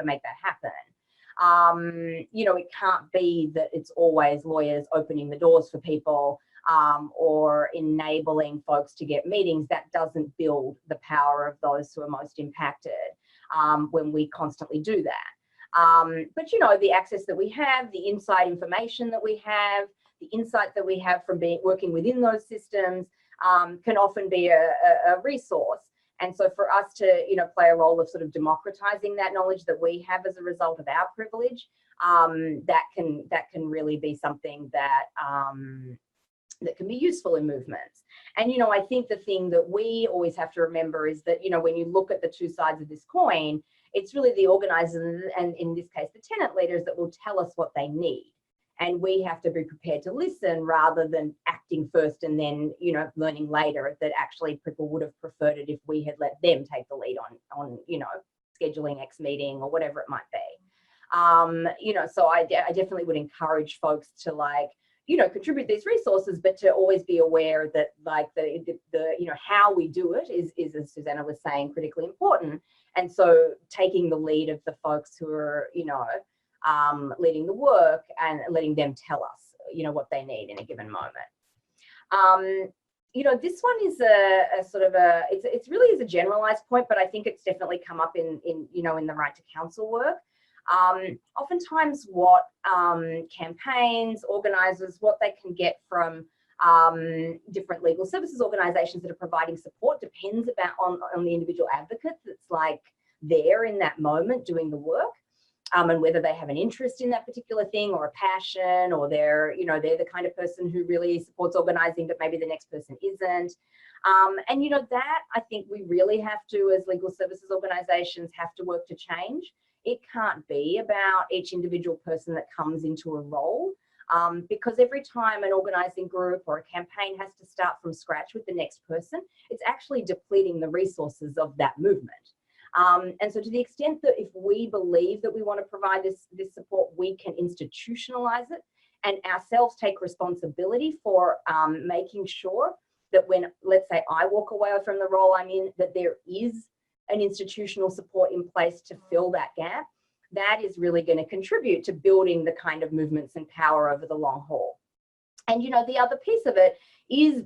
make that happen. You know, it can't be that it's always lawyers opening the doors for people or enabling folks to get meetings. That doesn't build the power of those who are most impacted when we constantly do that. But, you know, the access that we have, the inside information that we have, the insight that we have from working within those systems can often be a resource. And so for us to, you know, play a role of sort of democratizing that knowledge that we have as a result of our privilege, that can really be something that that can be useful in movements. And, you know, I think the thing that we always have to remember is that, you know, when you look at the two sides of this coin, It's really the organizers, and in this case, the tenant leaders, that will tell us what they need. And we have to be prepared to listen rather than acting first and then, you know, learning later that actually people would have preferred it if we had let them take the lead on you know, scheduling X meeting or whatever it might be. You know, so I definitely would encourage folks to, like, you know, contribute these resources, but to always be aware that, like, the you know, how we do it is, as Susanna was saying, critically important. And so taking the lead of the folks who are, you know, leading the work and letting them tell us, you know, what they need in a given moment. You know, this one is a sort of a, it's really is a generalized point, but I think it's definitely come up in you know, in the right to counsel work. Oftentimes what campaigns, organisers, what they can get from different legal services organisations that are providing support depends on the individual advocate that's, like, there in that moment doing the work. And whether they have an interest in that particular thing or a passion, or they're, you know, they're the kind of person who really supports organising, but maybe the next person isn't. And, you know, that I think we really have to, as legal services organisations, have to work to change. It can't be about each individual person that comes into a role, because every time an organising group or a campaign has to start from scratch with the next person, it's actually depleting the resources of that movement. And so to the extent that if we believe that we want to provide this support, we can institutionalize it and ourselves take responsibility for making sure that when, let's say, I walk away from the role I'm in, that there is an institutional support in place to fill that gap. That is really going to contribute to building the kind of movements and power over the long haul. And, you know, the other piece of it is,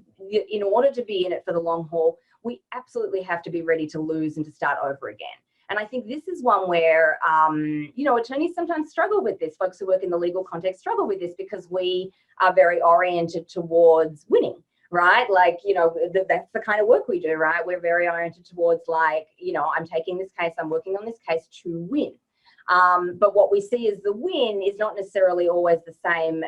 in order to be in it for the long haul, we absolutely have to be ready to lose and to start over again. And I think this is one where, you know, attorneys sometimes struggle with this. Folks who work in the legal context struggle with this because we are very oriented towards winning, right? Like, you know, that's the kind of work we do, right? We're very oriented towards, like, you know, I'm taking this case, I'm working on this case to win. But what we see as the win is not necessarily always the same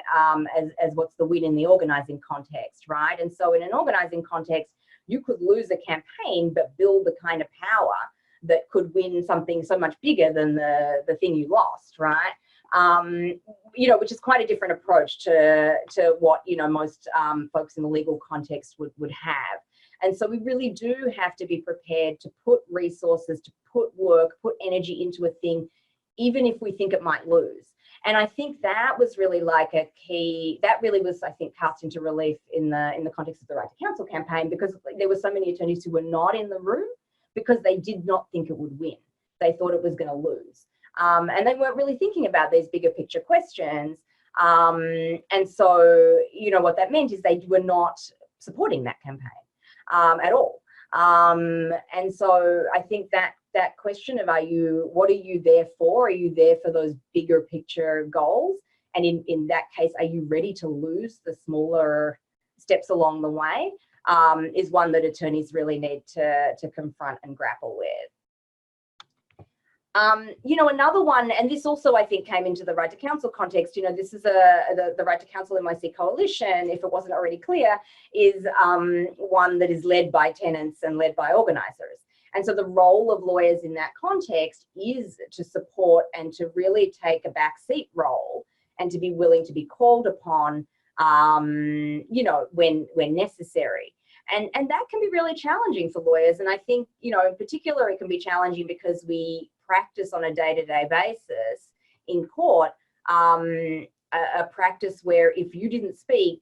as what's the win in the organising context, right? And so in an organising context, you could lose a campaign, but build the kind of power that could win something so much bigger than the thing you lost, right? You know, which is quite a different approach to what, you know, most folks in the legal context would have. And so we really do have to be prepared to put resources, to put work, put energy into a thing, even if we think it might lose. And I think that was really like a key, that really was, I think, cast into relief in the context of the Right to Counsel campaign, because there were so many attorneys who were not in the room because they did not think it would win. They thought it was going to lose. And they weren't really thinking about these bigger picture questions. And so, you know, what that meant is they were not supporting that campaign at all. And so I think that question of what are you there for? Are you there for those bigger picture goals? And in that case, are you ready to lose the smaller steps along the way? Is one that attorneys really need to confront and grapple with. You know, another one, and this also I think came into the Right to Counsel context, you know, this is the Right to Counsel NYC Coalition, if it wasn't already clear, is one that is led by tenants and led by organisers. And so the role of lawyers in that context is to support and to really take a backseat role and to be willing to be called upon, you know, when necessary. And that can be really challenging for lawyers. And I think, you know, in particular, it can be challenging because we practice on a day-to-day basis in court, a practice where if you didn't speak,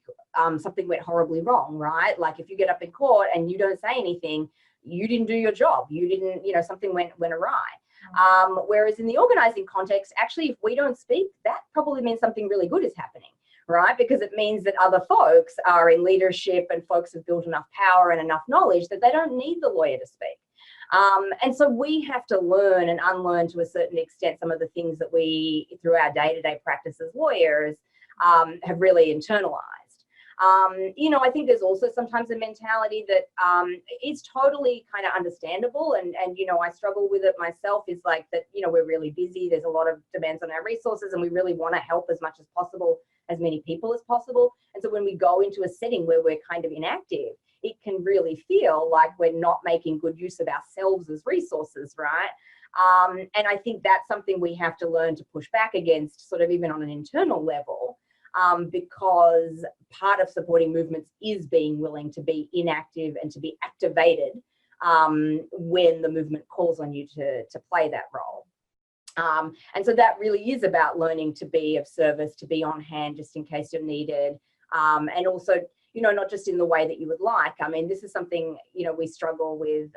something went horribly wrong, right? Like if you get up in court and you don't say anything, you didn't do your job. You didn't, you know, something went awry. Whereas in the organising context, actually, if we don't speak, that probably means something really good is happening, right? Because it means that other folks are in leadership and folks have built enough power and enough knowledge that they don't need the lawyer to speak. And so we have to learn and unlearn to a certain extent some of the things that we, through our day-to-day practice as lawyers, have really internalized. You know, I think there's also sometimes a mentality that is totally kind of understandable, and you know, I struggle with it myself, is like that, you know, we're really busy, there's a lot of demands on our resources, and we really want to help as much as possible, as many people as possible. And so when we go into a setting where we're kind of inactive, it can really feel like we're not making good use of ourselves as resources, right? And I think that's something we have to learn to push back against, sort of even on an internal level, because part of supporting movements is being willing to be inactive and to be activated when the movement calls on you to play that role. And so that really is about learning to be of service, to be on hand just in case you're needed. And also, you know, not just in the way that you would like. I mean, this is something, you know, we struggle with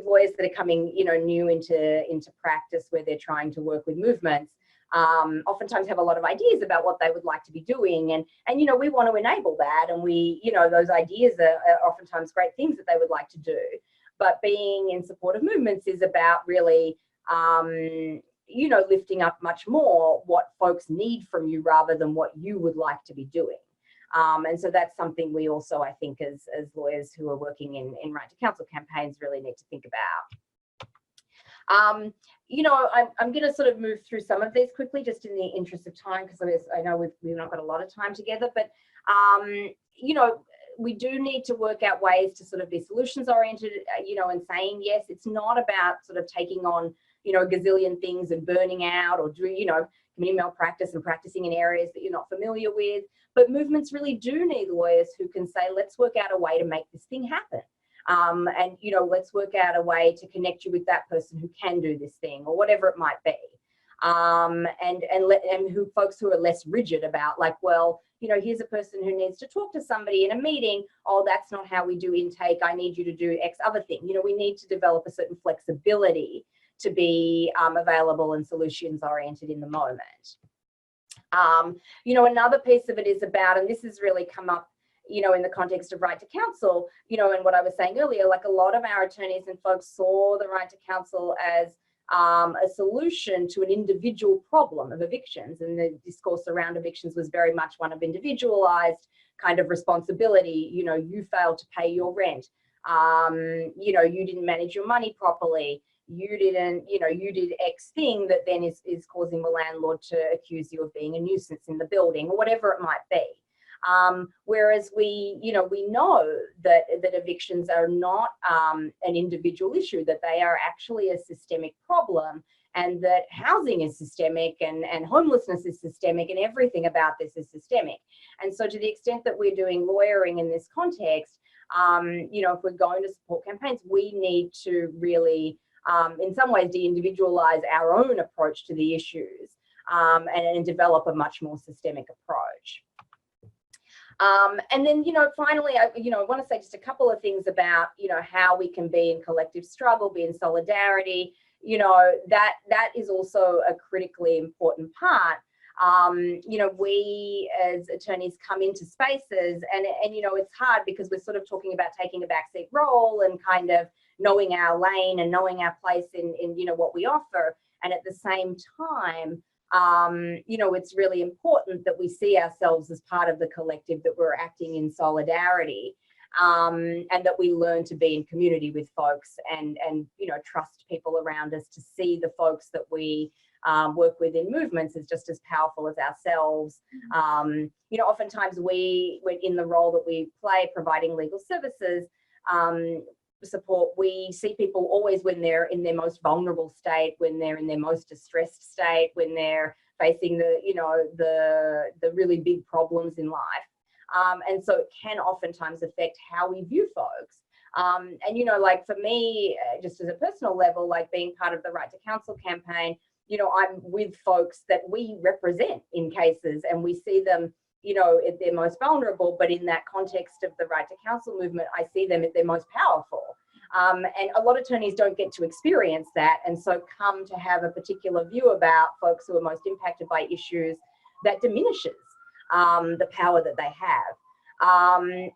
lawyers that are coming, you know, new into practice, where they're trying to work with movements. Oftentimes have a lot of ideas about what they would like to be doing, and you know, we want to enable that, and we, you know, those ideas are oftentimes great things that they would like to do. But being in support of movements is about really, you know, lifting up much more what folks need from you rather than what you would like to be doing. And so that's something we also, I think, as lawyers who are working in right to counsel campaigns really need to think about. You know, I'm going to sort of move through some of these quickly, just in the interest of time, because I know we've not got a lot of time together, but, you know, we do need to work out ways to sort of be solutions oriented, you know, and saying, yes, it's not about sort of taking on, you know, a gazillion things and burning out, or doing, you know, community malpractice and practicing in areas that you're not familiar with. But movements really do need lawyers who can say, let's work out a way to make this thing happen. And, you know, let's work out a way to connect you with that person who can do this thing, or whatever it might be. And who folks who are less rigid about, like, well, you know, here's a person who needs to talk to somebody in a meeting. Oh, that's not how we do intake. I need you to do X other thing. You know, we need to develop a certain flexibility to be available and solutions oriented in the moment. You know, another piece of it is about, and this has really come up, you know, in the context of right to counsel, you know, and what I was saying earlier, like a lot of our attorneys and folks saw the right to counsel as a solution to an individual problem of evictions. And the discourse around evictions was very much one of individualized kind of responsibility. You know, you failed to pay your rent. You know, you didn't manage your money properly. You didn't, you know, you did X thing that then is causing the landlord to accuse you of being a nuisance in the building, or whatever it might be. Whereas we know that evictions are not an individual issue, that they are actually a systemic problem, and that housing is systemic, and homelessness is systemic, and everything about this is systemic. And so to the extent that we're doing lawyering in this context, you know, if we're going to support campaigns, we need to really, in some ways, de-individualize our own approach to the issues, and develop a much more systemic approach. And then, you know, finally, I want to say just a couple of things about, you know, how we can be in collective struggle, be in solidarity. You know, that is also a critically important part. You know, we as attorneys come into spaces, and you know, it's hard because we're sort of talking about taking a backseat role and kind of knowing our lane and knowing our place in you know, what we offer. And at the same time, you know, it's really important that we see ourselves as part of the collective, that we're acting in solidarity, and that we learn to be in community with folks, and you know, trust people around us, to see the folks that we work with in movements as just as powerful as ourselves. You know, oftentimes when in the role that we play, providing legal services support, we see people always when they're in their most vulnerable state, when they're in their most distressed state, when they're facing the, you know, the really big problems in life. And so it can oftentimes affect how we view folks. And, you know, like for me, just as a personal level, like being part of the Right to Counsel campaign, you know, I'm with folks that we represent in cases, and we see them, you know, at their most vulnerable, but in that context of the Right to Counsel movement, I see them at their most powerful. And a lot of attorneys don't get to experience that, and so come to have a particular view about folks who are most impacted by issues that diminishes the power that they have.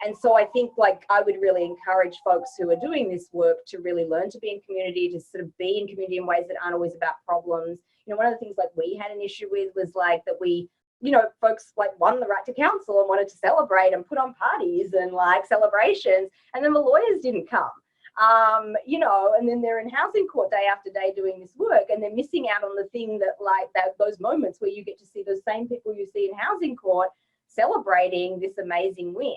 And so I think, like, I would really encourage folks who are doing this work to really learn to be in community, to sort of be in community in ways that aren't always about problems. You know, one of the things like we had an issue with was like that we, you know, folks like won the right to counsel and wanted to celebrate and put on parties and like celebrations, and then the lawyers didn't come. You know, and then they're in housing court day after day doing this work, and they're missing out on the thing that, like, those moments where you get to see those same people you see in housing court celebrating this amazing win.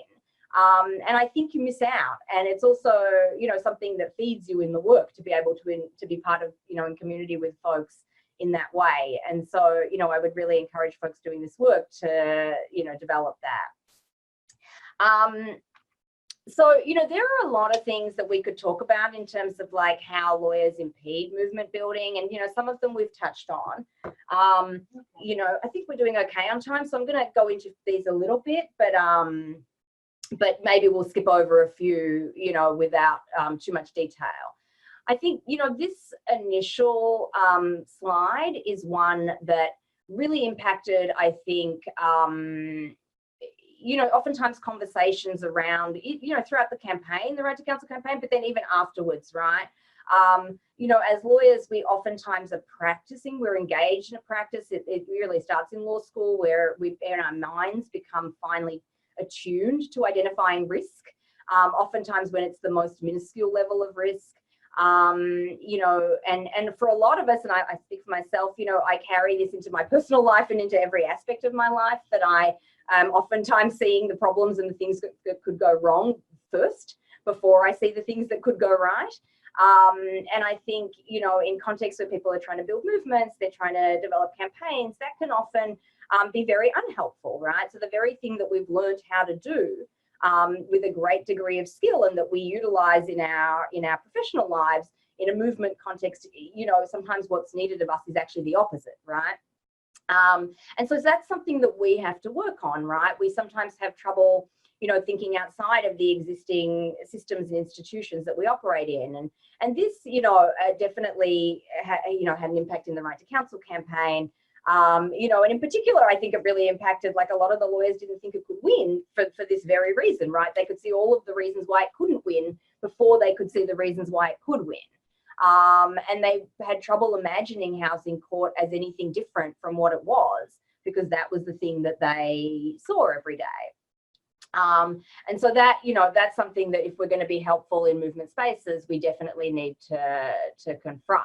And I think you miss out. And it's also, you know, something that feeds you in the work to be able to be part of, you know, in community with folks in that way. And so, you know, I would really encourage folks doing this work to, you know, develop that. So, you know, there are a lot of things that we could talk about in terms of like how lawyers impede movement building. And, you know, some of them we've touched on. You know, I think we're doing okay on time. So I'm going to go into these a little bit, but maybe we'll skip over a few, you know, without too much detail. I think, you know, this initial slide is one that really impacted, I think, you know, oftentimes conversations around, you know, throughout the campaign, the Right to Counsel campaign, but then even afterwards, right? You know, as lawyers, we oftentimes are practicing, we're engaged in a practice. It really starts in law school where in our minds become finally attuned to identifying risk, oftentimes when it's the most minuscule level of risk. You know, and for a lot of us, and I speak for myself, you know, I carry this into my personal life and into every aspect of my life, that I am oftentimes seeing the problems and the things that could go wrong first before I see the things that could go right. And I think, you know, in context where people are trying to build movements, they're trying to develop campaigns, that can often be very unhelpful, right? So the very thing that we've learned how to do with a great degree of skill and that we utilize in our professional lives, in a movement context, you know, sometimes what's needed of us is actually the opposite, right? And so that's something that we have to work on, right? We sometimes have trouble, you know, thinking outside of the existing systems and institutions that we operate in. And this, you know, definitely, you know, had an impact in the Right to Counsel campaign. You know, and in particular, I think it really impacted, like a lot of the lawyers didn't think it could win for this very reason, right? They could see all of the reasons why it couldn't win before they could see the reasons why it could win. And they had trouble imagining housing court as anything different from what it was, because that was the thing that they saw every day. And so that, you know, that's something that if we're going to be helpful in movement spaces, we definitely need to confront.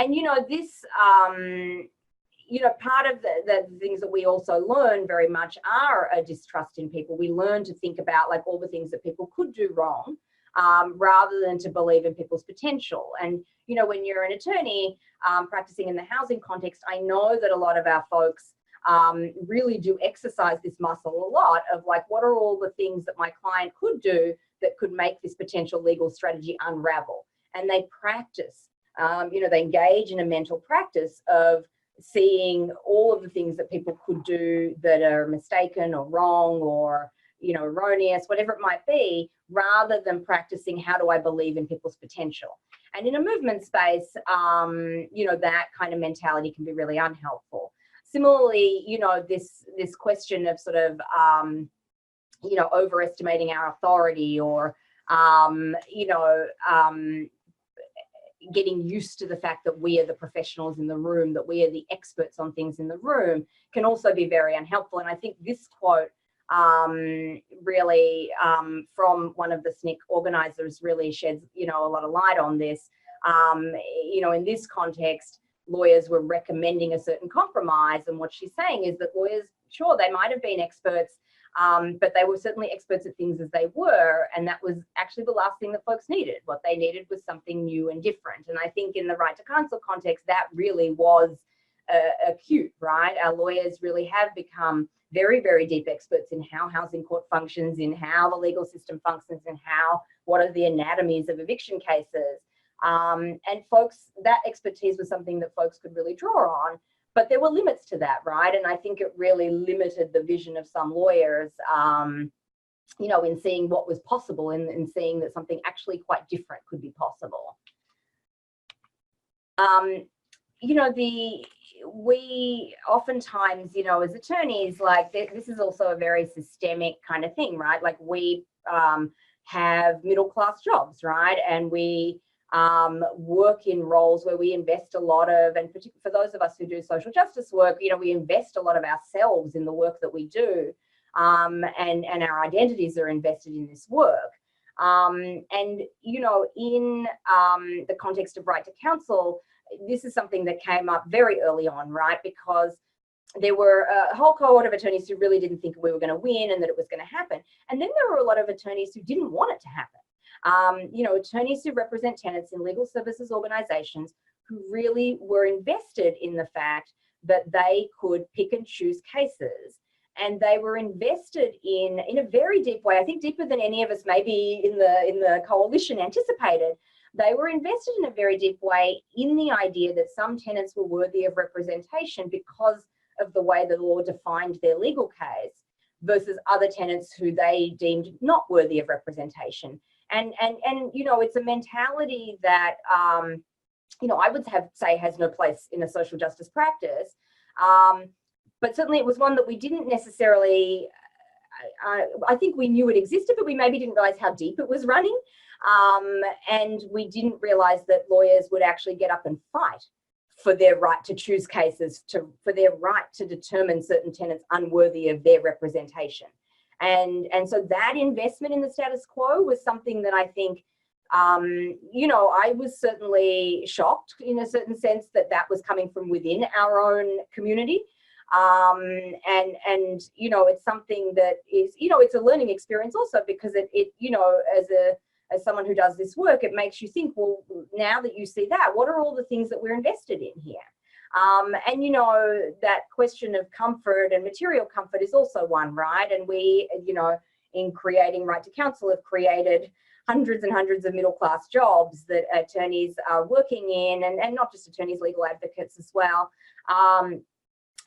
And, you know, this, you know, part of the things that we also learn very much are a distrust in people. We learn to think about like all the things that people could do wrong, rather than to believe in people's potential. And, you know, when you're an attorney practicing in the housing context, I know that a lot of our folks really do exercise this muscle a lot of like, what are all the things that my client could do that could make this potential legal strategy unravel? And they practice, you know, they engage in a mental practice of seeing all of the things that people could do that are mistaken or wrong or, you know, erroneous, whatever it might be, rather than practicing how do I believe in people's potential. And in a movement space, you know, that kind of mentality can be really unhelpful. Similarly, you know, this question of sort of, you know, overestimating our authority or, you know, getting used to the fact that we are the professionals in the room, that we are the experts on things in the room, can also be very unhelpful. And I think this quote really from one of the SNCC organizers really sheds, you know, a lot of light on this. You know, in this context, lawyers were recommending a certain compromise, and what she's saying is that lawyers, sure, they might have been experts, but they were certainly experts at things as they were, and that was actually the last thing that folks needed. What they needed was something new and different. And I think in the Right to Counsel context, that really was acute, right? Our lawyers really have become very, very deep experts in how housing court functions, in how the legal system functions, and what are the anatomies of eviction cases. And folks, that expertise was something that folks could really draw on, but there were limits to that, right? And I think it really limited the vision of some lawyers, you know, in seeing what was possible and in seeing that something actually quite different could be possible. You know, we oftentimes, you know, as attorneys, like this is also a very systemic kind of thing, right? Like we have middle-class jobs, right? And we work in roles where we invest a lot of, and particularly for those of us who do social justice work, you know, we invest a lot of ourselves in the work that we do, and our identities are invested in this work. And, you know, in the context of Right to Counsel, this is something that came up very early on, right? Because there were a whole cohort of attorneys who really didn't think we were going to win and that it was going to happen. And then there were a lot of attorneys who didn't want it to happen. You know, attorneys who represent tenants in legal services organizations who really were invested in the fact that they could pick and choose cases. And they were invested in a very deep way, I think deeper than any of us maybe in the coalition anticipated. They were invested in a very deep way in the idea that some tenants were worthy of representation because of the way the law defined their legal case versus other tenants who they deemed not worthy of representation. And you know, it's a mentality that, you know, I would say has no place in a social justice practice. But certainly it was one that we didn't necessarily, I think we knew it existed, but we maybe didn't realize how deep it was running. And we didn't realize that lawyers would actually get up and fight for their right to choose cases, for their right to determine certain tenants unworthy of their representation. And so that investment in the status quo was something that I think, you know, I was certainly shocked in a certain sense that that was coming from within our own community. And you know, it's something that is, you know, it's a learning experience also because it you know, as someone who does this work, it makes you think, well, now that you see that, what are all the things that we're invested in here? And, you know, that question of comfort and material comfort is also one, right? And we, you know, in creating Right to Counsel have created hundreds and hundreds of middle-class jobs that attorneys are working in, and not just attorneys, legal advocates as well.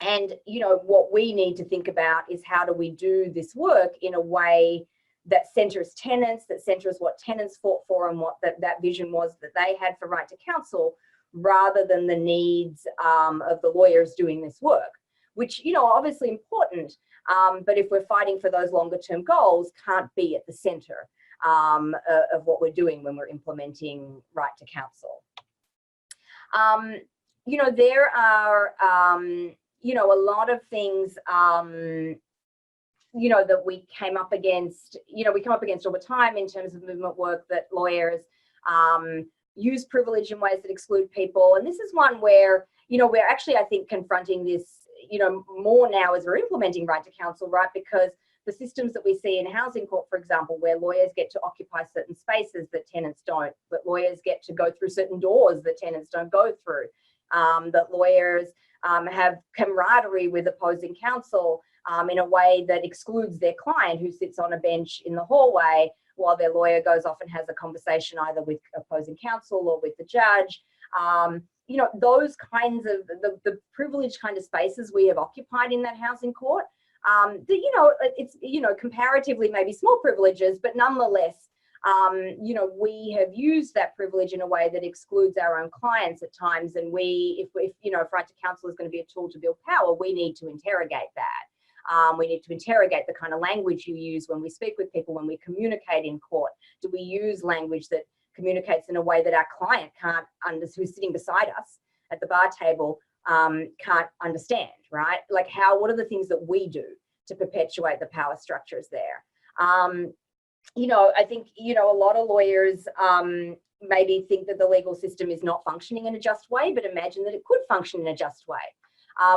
And, you know, what we need to think about is how do we do this work in a way that centers tenants, that centers what tenants fought for and what that vision was that they had for Right to Counsel, rather than the needs of the lawyers doing this work, which, you know, obviously important, but if we're fighting for those longer term goals, can't be at the center of what we're doing when we're implementing Right to Counsel. You know, there are, you know, a lot of things, you know, that we came up against, you know, we come up against all the time in terms of movement work, that lawyers use privilege in ways that exclude people. And this is one where, you know, we're actually, I think, confronting this, you know, more now as we're implementing Right to Counsel, right? Because the systems that we see in housing court, for example, where lawyers get to occupy certain spaces that tenants don't, that lawyers get to go through certain doors that tenants don't go through, that lawyers have camaraderie with opposing counsel in a way that excludes their client who sits on a bench in the hallway while their lawyer goes off and has a conversation either with opposing counsel or with the judge. You know, those kinds of the privileged kind of spaces we have occupied in that housing court, that, you know, it's, you know, comparatively maybe small privileges, but nonetheless, you know, we have used that privilege in a way that excludes our own clients at times. And we, if you know, if Right to Counsel is going to be a tool to build power, we need to interrogate that. We need to interrogate the kind of language you use when we speak with people, when we communicate in court. Do we use language that communicates in a way that our client can't who's sitting beside us at the bar table can't understand, right? Like what are the things that we do to perpetuate the power structures there? You know, I think, you know, a lot of lawyers maybe think that the legal system is not functioning in a just way, but imagine that it could function in a just way.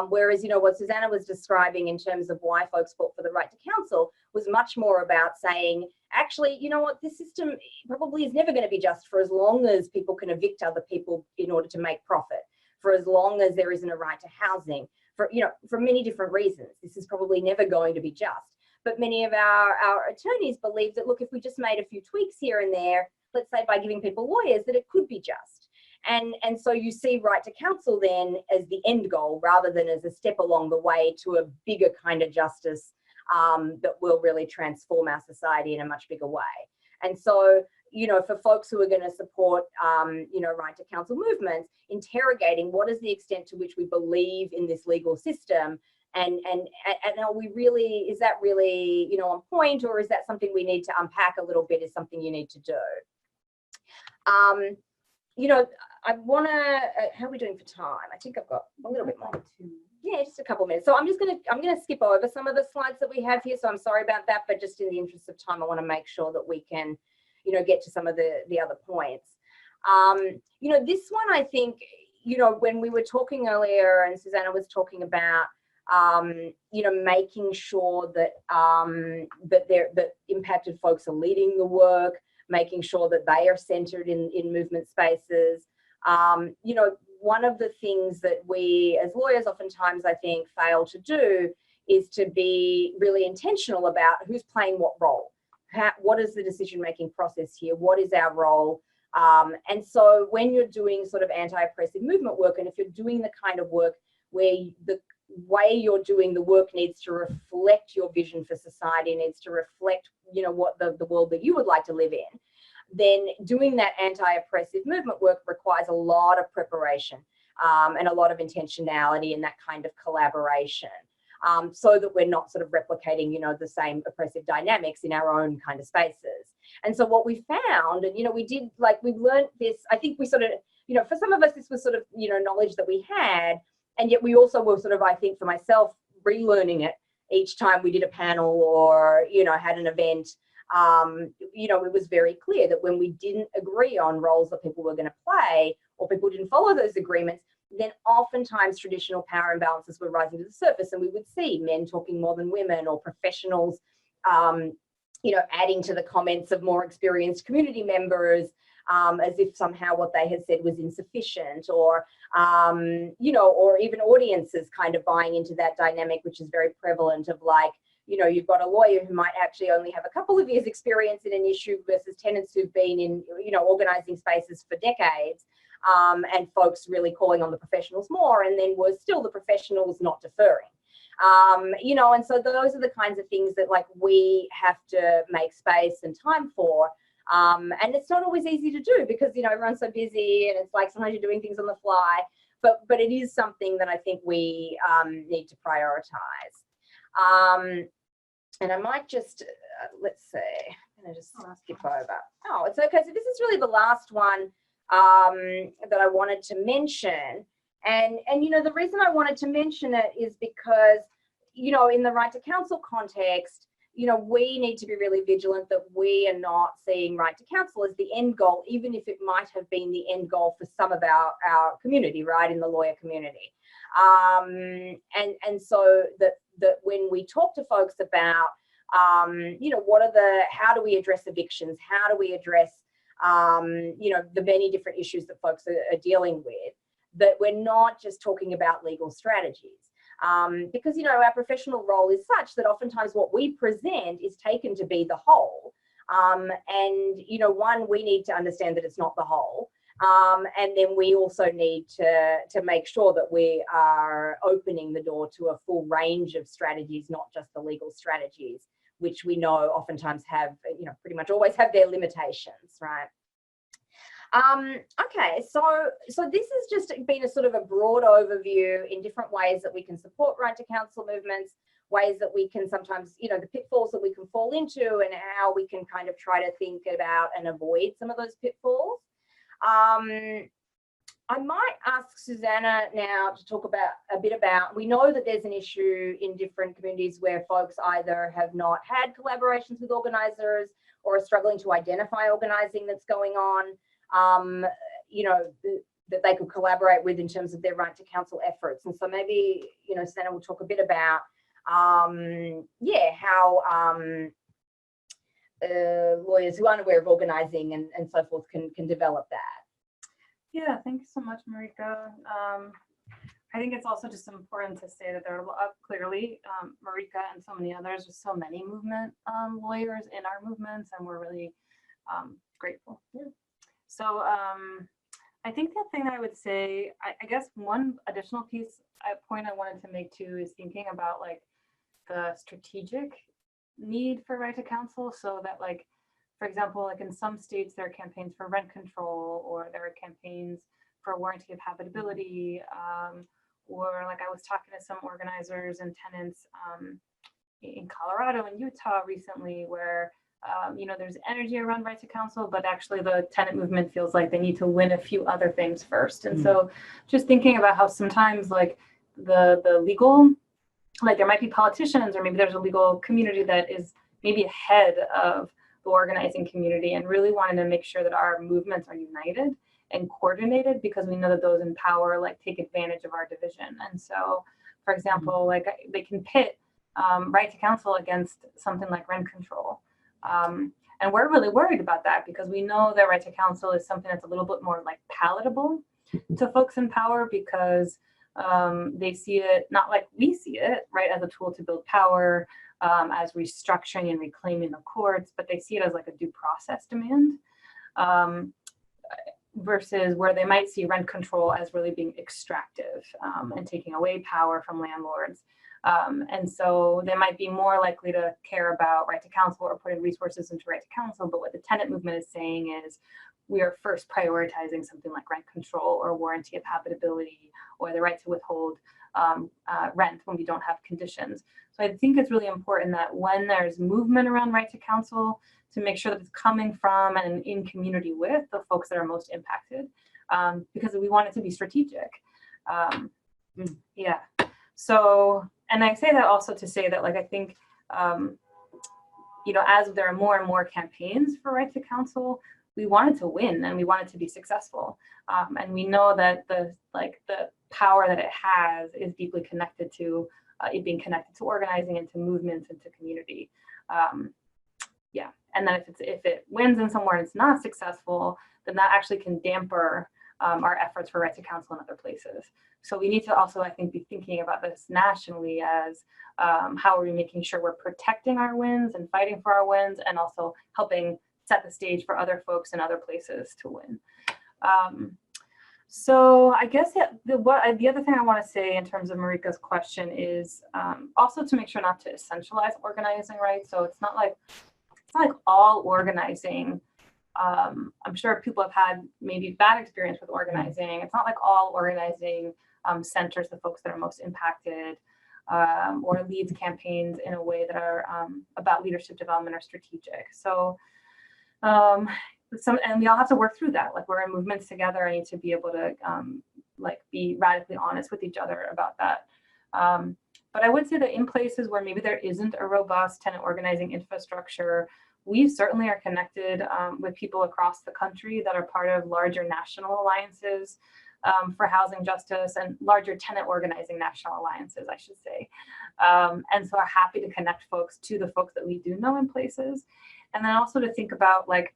Whereas, you know, what Susanna was describing in terms of why folks fought for the Right to Counsel was much more about saying, actually, you know what, this system probably is never going to be just for as long as people can evict other people in order to make profit, for as long as there isn't a right to housing, for, you know, for many different reasons. This is probably never going to be just. But many of our attorneys believe that, look, if we just made a few tweaks here and there, let's say by giving people lawyers, that it could be just. And so you see Right to Counsel then as the end goal rather than as a step along the way to a bigger kind of justice that will really transform our society in a much bigger way. And so, you know, for folks who are going to support, you know, Right to Counsel movements, interrogating what is the extent to which we believe in this legal system, and are we really, is that really, you know, on point, or is that something we need to unpack a little bit, is something you need to do? You know, I want to, how are we doing for time? I think I've got a little bit more. Yeah, just a couple of minutes. So I'm going to skip over some of the slides that we have here. So I'm sorry about that, but just in the interest of time, I want to make sure that we can, you know, get to some of the other points. You know, this one, I think, you know, when we were talking earlier and Susanna was talking about, you know, making sure that that impacted folks are leading the work, making sure that they are centered in movement spaces. You know, one of the things that we as lawyers oftentimes, I think, fail to do is to be really intentional about who's playing what role. What is the decision-making process here? What is our role? And so when you're doing sort of anti-oppressive movement work, and if you're doing the kind of work where the way you're doing the work needs to reflect your vision for society, needs to reflect, you know, what the world that you would like to live in, then doing that anti-oppressive movement work requires a lot of preparation and a lot of intentionality and that kind of collaboration, so that we're not sort of replicating, you know, the same oppressive dynamics in our own kind of spaces. And so what we found, and, you know, we learned this, I think we sort of, you know, for some of us, this was sort of, you know, knowledge that we had, and yet we also were sort of, I think for myself, relearning it each time we did a panel or, you know, had an event. You know, it was very clear that when we didn't agree on roles that people were going to play, or people didn't follow those agreements, then oftentimes traditional power imbalances were rising to the surface, and we would see men talking more than women, or professionals, you know, adding to the comments of more experienced community members, as if somehow what they had said was insufficient, or, you know, or even audiences kind of buying into that dynamic, which is very prevalent, of like, you know, you've got a lawyer who might actually only have a couple of years experience in an issue versus tenants who've been in, you know, organizing spaces for decades, and folks really calling on the professionals more, and then was still the professionals not deferring. You know, and so those are the kinds of things that, like, we have to make space and time for. And it's not always easy to do because, you know, everyone's so busy, and it's like sometimes you're doing things on the fly, but it is something that I think we need to prioritize. And I might just, let's see, I'm going to just skip over. Oh, it's okay. So this is really the last one that I wanted to mention. And, you know, the reason I wanted to mention it is because, you know, in the right to counsel context, you know, we need to be really vigilant that we are not seeing right to counsel as the end goal, even if it might have been the end goal for some of our community, right, in the lawyer community. And so that when we talk to folks about, you know, how do we address evictions? How do we address, you know, the many different issues that folks are dealing with, that we're not just talking about legal strategies. Because, you know, our professional role is such that oftentimes what we present is taken to be the whole. And, you know, one, we need to understand that it's not the whole. And then we also need to make sure that we are opening the door to a full range of strategies, not just the legal strategies, which we know oftentimes have, you know, pretty much always have their limitations, right? Okay, so this has just been a sort of a broad overview in different ways that we can support right to counsel movements, ways that we can sometimes, you know, the pitfalls that we can fall into, and how we can kind of try to think about and avoid some of those pitfalls. I might ask Susanna now to talk a bit about, we know that there's an issue in different communities where folks either have not had collaborations with organisers or are struggling to identify organising that's going on, you know, that they could collaborate with in terms of their right to counsel efforts. And so maybe, you know, Susanna will talk a bit about, yeah, how lawyers who aren't aware of organising and so forth can develop that. Yeah, thank you so much, Marika. I think it's also just important to say that there are clearly Marika and so many others, there's so many movement lawyers in our movements, and we're really grateful. Yeah. So I think the thing that I would say, I guess one additional point I wanted to make too is thinking about like the strategic need for right to counsel, so that, like, for example, like in some states, there are campaigns for rent control, or there are campaigns for warranty of habitability, or like I was talking to some organizers and tenants in Colorado and Utah recently, where you know, there's energy around right to counsel, but actually the tenant movement feels like they need to win a few other things first. And so just thinking about how sometimes like the legal, like there might be politicians, or maybe there's a legal community that is maybe ahead of the organizing community, and really wanting to make sure that our movements are united and coordinated, because we know that those in power like take advantage of our division. And so For example, like they can pit right to counsel against something like rent control. And we're really worried about that because we know that right to counsel is something that's a little bit more like palatable to folks in power because they see it not like we see it, right, as a tool to build power, as restructuring and reclaiming the courts, but they see it as like a due process demand. Versus where they might see rent control as really being extractive and taking away power from landlords. And so they might be more likely to care about right to counsel or putting resources into right to counsel. But what the tenant movement is saying is we are first prioritizing something like rent control or warranty of habitability or the right to withhold rent when we don't have conditions. So I think it's really important that when there's movement around right to counsel, to make sure that it's coming from and in community with the folks that are most impacted, because we want it to be strategic. Yeah. So, and I say that also to say that, like, I think, you know, as there are more and more campaigns for right to counsel, we want it to win and we want it to be successful. And we know that the power that it has is deeply connected to it being connected to organizing and to movements and to community. Yeah, and then if it wins in somewhere and it's not successful, then that actually can damper our efforts for right to counsel in other places. So we need to also, I think, be thinking about this nationally as how are we making sure we're protecting our wins and fighting for our wins and also helping set the stage for other folks in other places to win. So I guess the other thing I want to say in terms of Marika's question is also to make sure not to essentialize organizing, right? So it's not like all organizing. I'm sure people have had maybe bad experience with organizing. It's not like all organizing centers the folks that are most impacted or leads campaigns in a way that are about leadership development or strategic. So, and we all have to work through that. Like we're in movements together. I need to be able to like be radically honest with each other about that. But I would say that in places where maybe there isn't a robust tenant organizing infrastructure, we certainly are connected with people across the country that are part of larger national alliances for housing justice and larger tenant organizing national alliances, I should say. And so are happy to connect folks to the folks that we do know in places. And then also to think about, like,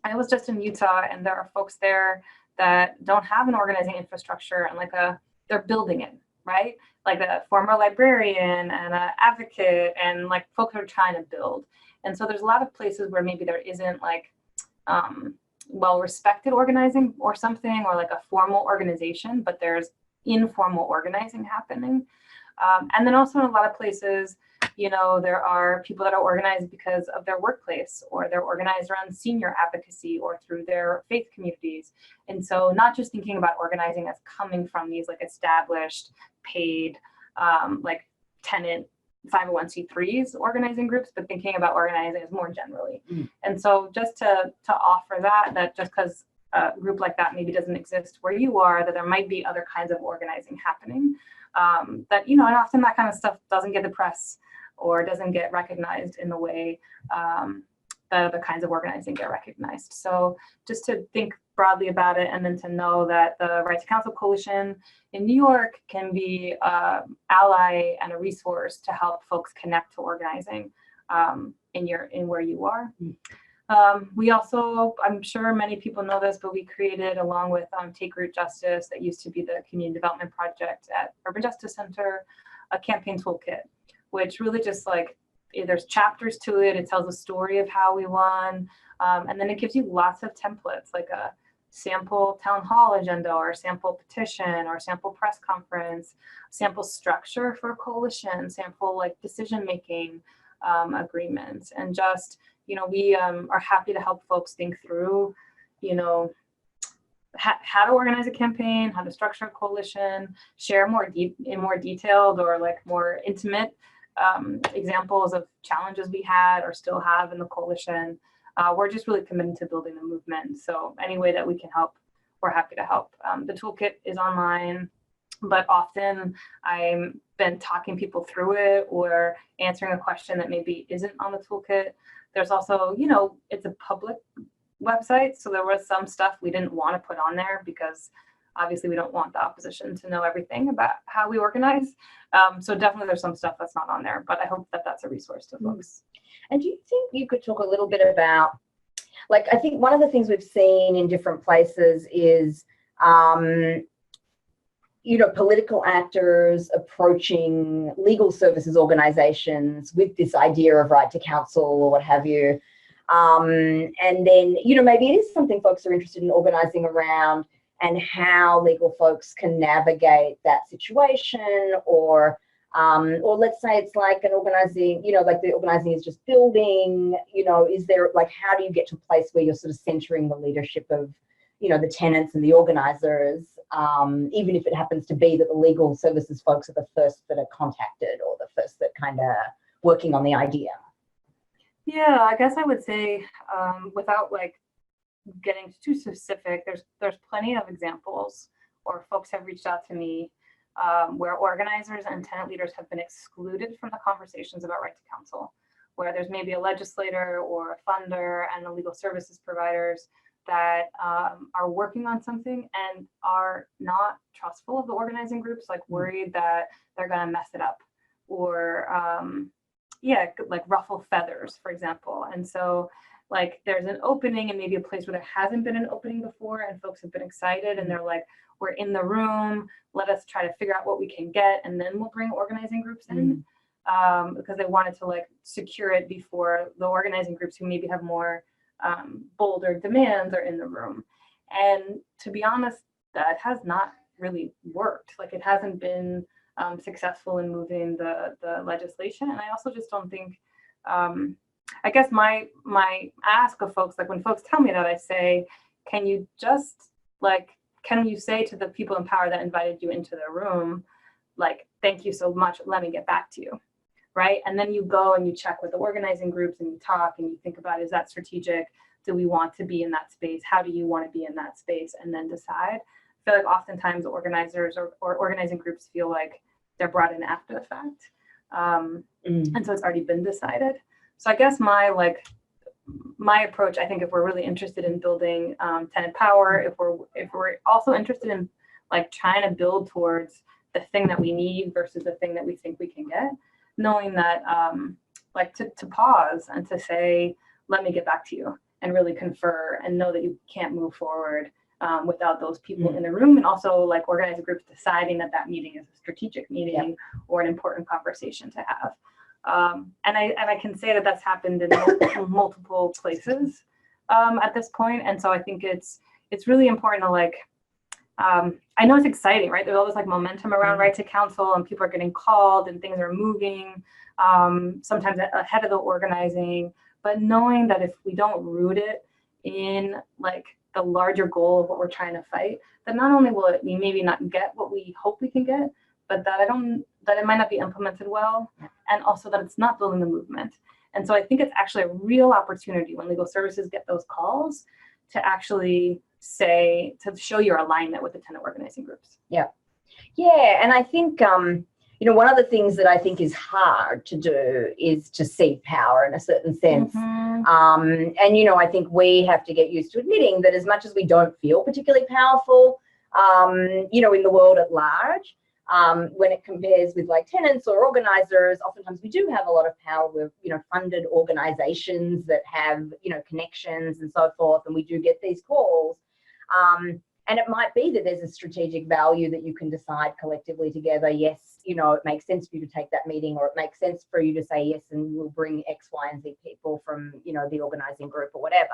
I was just in Utah and there are folks there that don't have an organizing infrastructure and they're building it, right? Like a former librarian and an advocate and like folks are trying to build. And so there's a lot of places where maybe there isn't like well-respected organizing or something, or like a formal organization, but there's informal organizing happening. And then also in a lot of places, you know, there are people that are organized because of their workplace, or they're organized around senior advocacy or through their faith communities. And so not just thinking about organizing as coming from these like established, paid, like tenant 501c3s organizing groups, but thinking about organizing as more generally. And so just to offer that just because a group like that maybe doesn't exist where you are, that there might be other kinds of organizing happening that, you know, and often that kind of stuff doesn't get the press or doesn't get recognized in the way that other kinds of organizing get recognized. So just to think broadly about it, and then to know that the Right to Counsel Coalition in New York can be an ally and a resource to help folks connect to organizing in where you are. We also, I'm sure many people know this, but we created, along with Take Root Justice, that used to be the community development project at Urban Justice Center, a campaign toolkit, which really just like, there's chapters to it. It tells a story of how we won. And then it gives you lots of templates, like a sample town hall agenda or sample petition or sample press conference, sample structure for a coalition, sample like decision-making agreements. And just, you know, we are happy to help folks think through, you know, how to organize a campaign, how to structure a coalition, share more detailed or like more intimate examples of challenges we had or still have in the coalition. We're just really committed to building the movement. So any way that we can help, we're happy to help. The toolkit is online, but often I've been talking people through it or answering a question that maybe isn't on the toolkit. There's also, you know, it's a public website, so there was some stuff we didn't want to put on there because obviously we don't want the opposition to know everything about how we organize. So definitely there's some stuff that's not on there, but I hope that that's a resource to folks. And do you think you could talk a little bit about, like, I think one of the things we've seen in different places is, you know, political actors approaching legal services organizations with this idea of right to counsel or what have you. And then, you know, maybe it is something folks are interested in organizing around, and how legal folks can navigate that situation, or let's say it's like an organizing, you know, like the organizing is just building, you know, is there, like, how do you get to a place where you're sort of centering the leadership of, you know, the tenants and the organizers, even if it happens to be that the legal services folks are the first that are contacted, or the first that kind of working on the idea? Yeah, I guess I would say, without like getting too specific, there's plenty of examples, or folks have reached out to me where organizers and tenant leaders have been excluded from the conversations about right to counsel, where there's maybe a legislator or a funder and the legal services providers that are working on something and are not trustful of the organizing groups, like worried that they're going to mess it up, or yeah, like ruffle feathers, for example. And so like there's an opening and maybe a place where there hasn't been an opening before, and folks have been excited and they're like, we're in the room, let us try to figure out what we can get, and then we'll bring organizing groups in, because they wanted to like secure it before the organizing groups who maybe have more bolder demands are in the room. And to be honest, that has not really worked. Like it hasn't been successful in moving the legislation. And I also just don't think, I guess my ask of folks, like when folks tell me that, I say, can you just like, can you say to the people in power that invited you into the room, like, thank you so much, let me get back to you, right? And then you go and you check with the organizing groups and you talk and you think about, is that strategic? Do we want to be in that space? How do you want to be in that space? And then decide. I feel like oftentimes organizers or organizing groups feel like they're brought in after the fact. And so it's already been decided. So I guess my approach, I think if we're really interested in building tenant power, if we're also interested in like trying to build towards the thing that we need versus the thing that we think we can get, knowing that like to pause and to say, let me get back to you and really confer, and know that you can't move forward without those people in the room, and also like organizing groups deciding that that meeting is a strategic meeting or an important conversation to have. And I can say that that's happened in multiple places at this point. And so I think it's really important to like, I know it's exciting, right? There's all this like momentum around right to counsel, and people are getting called and things are moving, sometimes ahead of the organizing, but knowing that if we don't root it in like the larger goal of what we're trying to fight, that not only will we maybe not get what we hope we can get, but that it might not be implemented well, and also that it's not building the movement. And so I think it's actually a real opportunity when legal services get those calls to actually say, to show your alignment with the tenant organizing groups. Yeah. And I think, you know, one of the things that I think is hard to do is to cede power in a certain sense. And, you know, I think we have to get used to admitting that as much as we don't feel particularly powerful, you know, in the world at large, when it compares with like tenants or organizers, oftentimes we do have a lot of power with, you know, funded organizations that have, you know, connections and so forth, and we do get these calls. And it might be that there's a strategic value that you can decide collectively together, yes, you know, it makes sense for you to take that meeting, or it makes sense for you to say yes, and we'll bring X, Y, and Z people from, you know, the organizing group or whatever.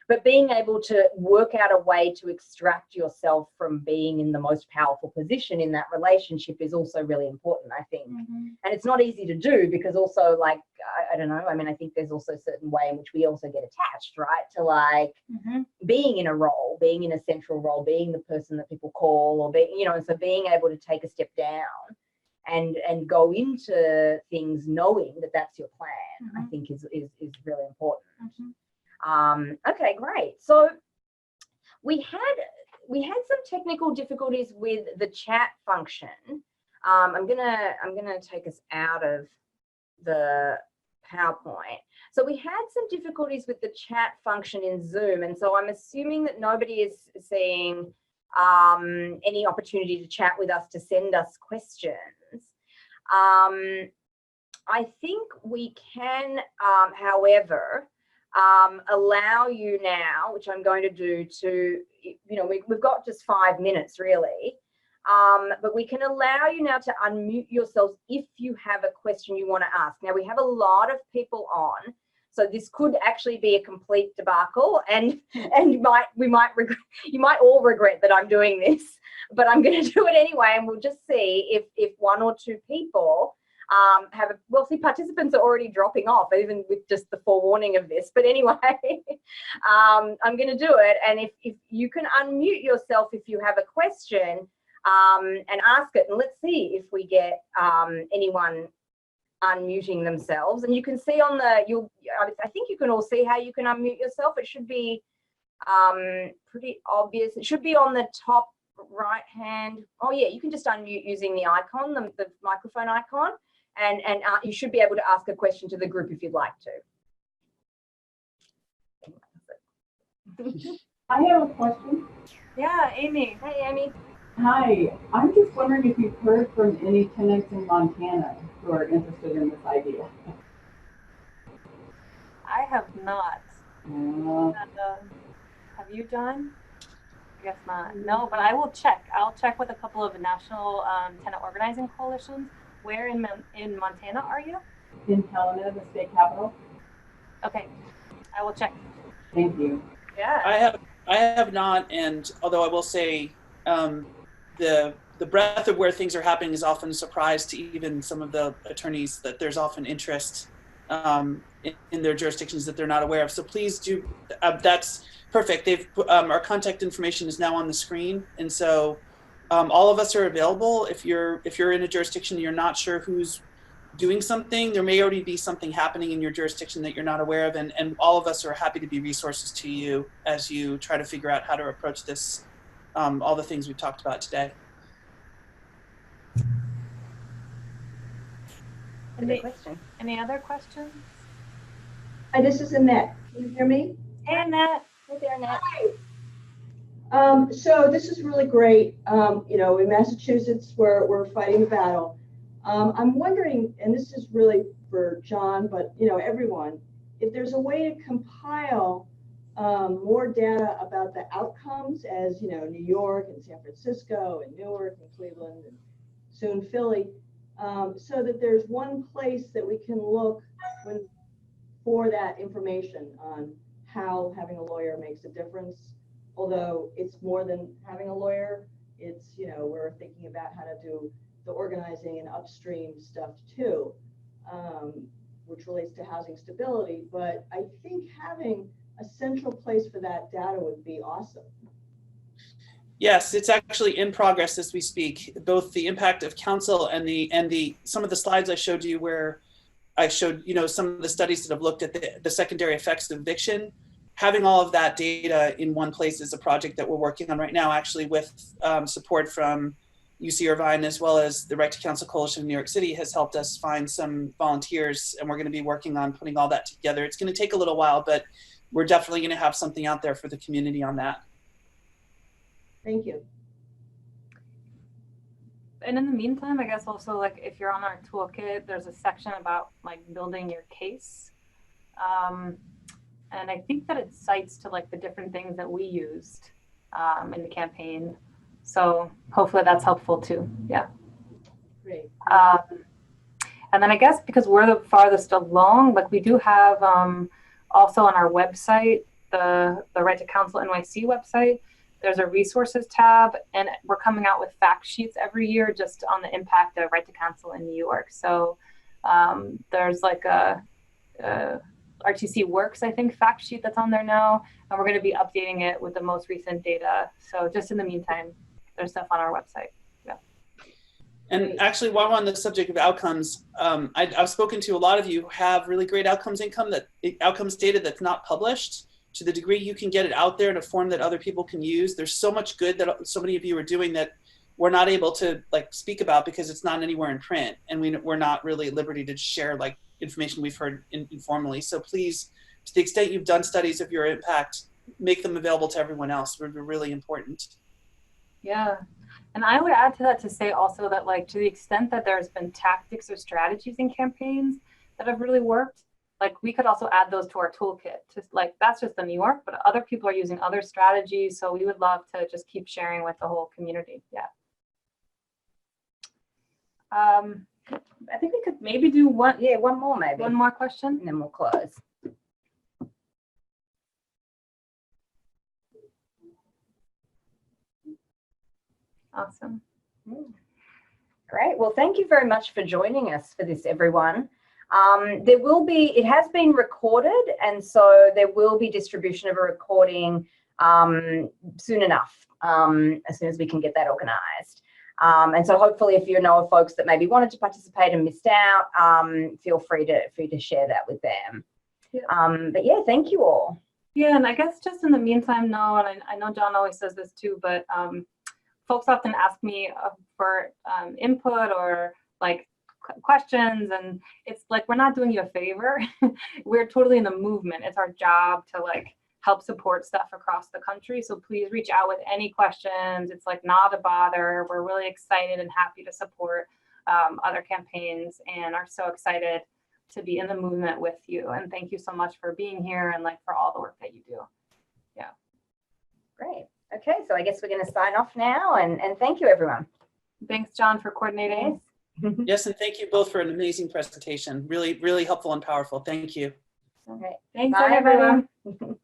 But being able to work out a way to extract yourself from being in the most powerful position in that relationship is also really important, I think. And it's not easy to do, because also like, I don't know, I mean, I think there's also a certain way in which we also get attached, right, to like being in a role, being in a central role, being the person that people call, or being, you know, and so being able to take a step down and go into things knowing that that's your plan, I think is really important. Okay, great. So we had some technical difficulties with the chat function. I'm gonna take us out of the PowerPoint. So we had some difficulties with the chat function in Zoom, and so I'm assuming that nobody is seeing any opportunity to chat with us, to send us questions. I think we can, however, allow you now, which I'm going to do, to, we've got just 5 minutes really, but we can allow you now to unmute yourselves if you have a question you want to ask. Now, we have a lot of people on, so this could actually be a complete debacle, and you might all regret that I'm doing this, but I'm going to do it anyway, and we'll just see if 1 or 2 people well, see, participants are already dropping off, even with just the forewarning of this. But anyway, I'm going to do it. And if you can unmute yourself if you have a question and ask it, and let's see if we get anyone unmuting themselves. And you can see on the, I think you can all see how you can unmute yourself. It should be pretty obvious. It should be on the top right hand. Oh yeah, you can just unmute using the icon, the microphone icon. And you should be able to ask a question to the group if you'd like to. I have a question. Yeah, Amy. Hey, Amy. Hi. I'm just wondering if you've heard from any tenants in Montana who are interested in this idea. I have not. Have you, John? I guess not. No, but I will check. I'll check with a couple of national tenant organizing coalitions. Where in Montana are you? In Helena, the state capital. Okay, I will check. Thank you. Yeah. I have not, and although I will say the breadth of where things are happening is often a surprise to even some of the attorneys, that there's often interest in their jurisdictions that they're not aware of. So please do, that's perfect. They've our contact information is now on the screen, and so all of us are available. If you're in a jurisdiction and you're not sure who's doing something, there may already be something happening in your jurisdiction that you're not aware of, and all of us are happy to be resources to you as you try to figure out how to approach this, all the things we've talked about today. Any other questions? Hi, this is Annette. Can you hear me? Hey, Annette. Hey there, Annette. Hi. So this is really great. In Massachusetts, we're fighting the battle. I'm wondering, and this is really for John, but everyone, if there's a way to compile more data about the outcomes, as New York and San Francisco and Newark and Cleveland and soon Philly, so that there's one place that we can look for that information on how having a lawyer makes a difference. Although it's more than having a lawyer, it's, we're thinking about how to do the organizing and upstream stuff too, which relates to housing stability. But I think having a central place for that data would be awesome. Yes, it's actually in progress as we speak. Both the impact of council and the some of the slides I showed you, where I showed some of the studies that have looked at the secondary effects of eviction. Having all of that data in one place is a project that we're working on right now, actually with support from UC Irvine, as well as the Right to Counsel Coalition of New York City has helped us find some volunteers, and we're going to be working on putting all that together. It's going to take a little while, but we're definitely going to have something out there for the community on that. Thank you. And in the meantime, I guess also, like, if you're on our toolkit, there's a section about like building your case. And I think that it cites to like the different things that we used in the campaign. So hopefully that's helpful too. Yeah. Great. And then I guess because we're the farthest along, like we do have also on our website, the Right to Counsel NYC website, there's a resources tab, and we're coming out with fact sheets every year just on the impact of Right to Counsel in New York. So there's like a RTC Works, I think, fact sheet that's on there now, and we're going to be updating it with the most recent data. So just in the meantime, there's stuff on our website. Yeah. And actually, while we're on the subject of outcomes, I've spoken to a lot of you who have really great outcomes data that's not published. To the degree you can get it out there in a form that other people can use, there's so much good that so many of you are doing that we're not able to like speak about because it's not anywhere in print, and we're not really at liberty to share like information we've heard informally. So please, to the extent you've done studies of your impact, make them available to everyone else. We're really important. Yeah. And I would add to that to say also that, like, to the extent that there's been tactics or strategies in campaigns that have really worked, like, we could also add those to our toolkit. Just like, that's just the New York, but other people are using other strategies. So we would love to just keep sharing with the whole community. Yeah. I think we could maybe do one more maybe. one more question. And then we'll close. Awesome. Great. Well, thank you very much for joining us for this, everyone. It has been recorded, and so there will be distribution of a recording soon enough, as soon as we can get that organized. And so hopefully if you know of folks that maybe wanted to participate and missed out, feel free to share that with them. Yeah. But yeah, thank you all. Yeah, and I guess just in the meantime, no, and I know John always says this too, but folks often ask me for input or like questions, and it's like, we're not doing you a favor. We're totally in the movement. It's our job to like help support stuff across the country. So please reach out with any questions. It's like not a bother. We're really excited and happy to support other campaigns, and are so excited to be in the movement with you. And thank you so much for being here and like for all the work that you do. Yeah. Great. Okay, so I guess we're going to sign off now, and thank you, everyone. Thanks, John, for coordinating. Yes, and thank you both for an amazing presentation. Really, really helpful and powerful. Thank you. Okay. Thanks, Bye, everyone. everyone.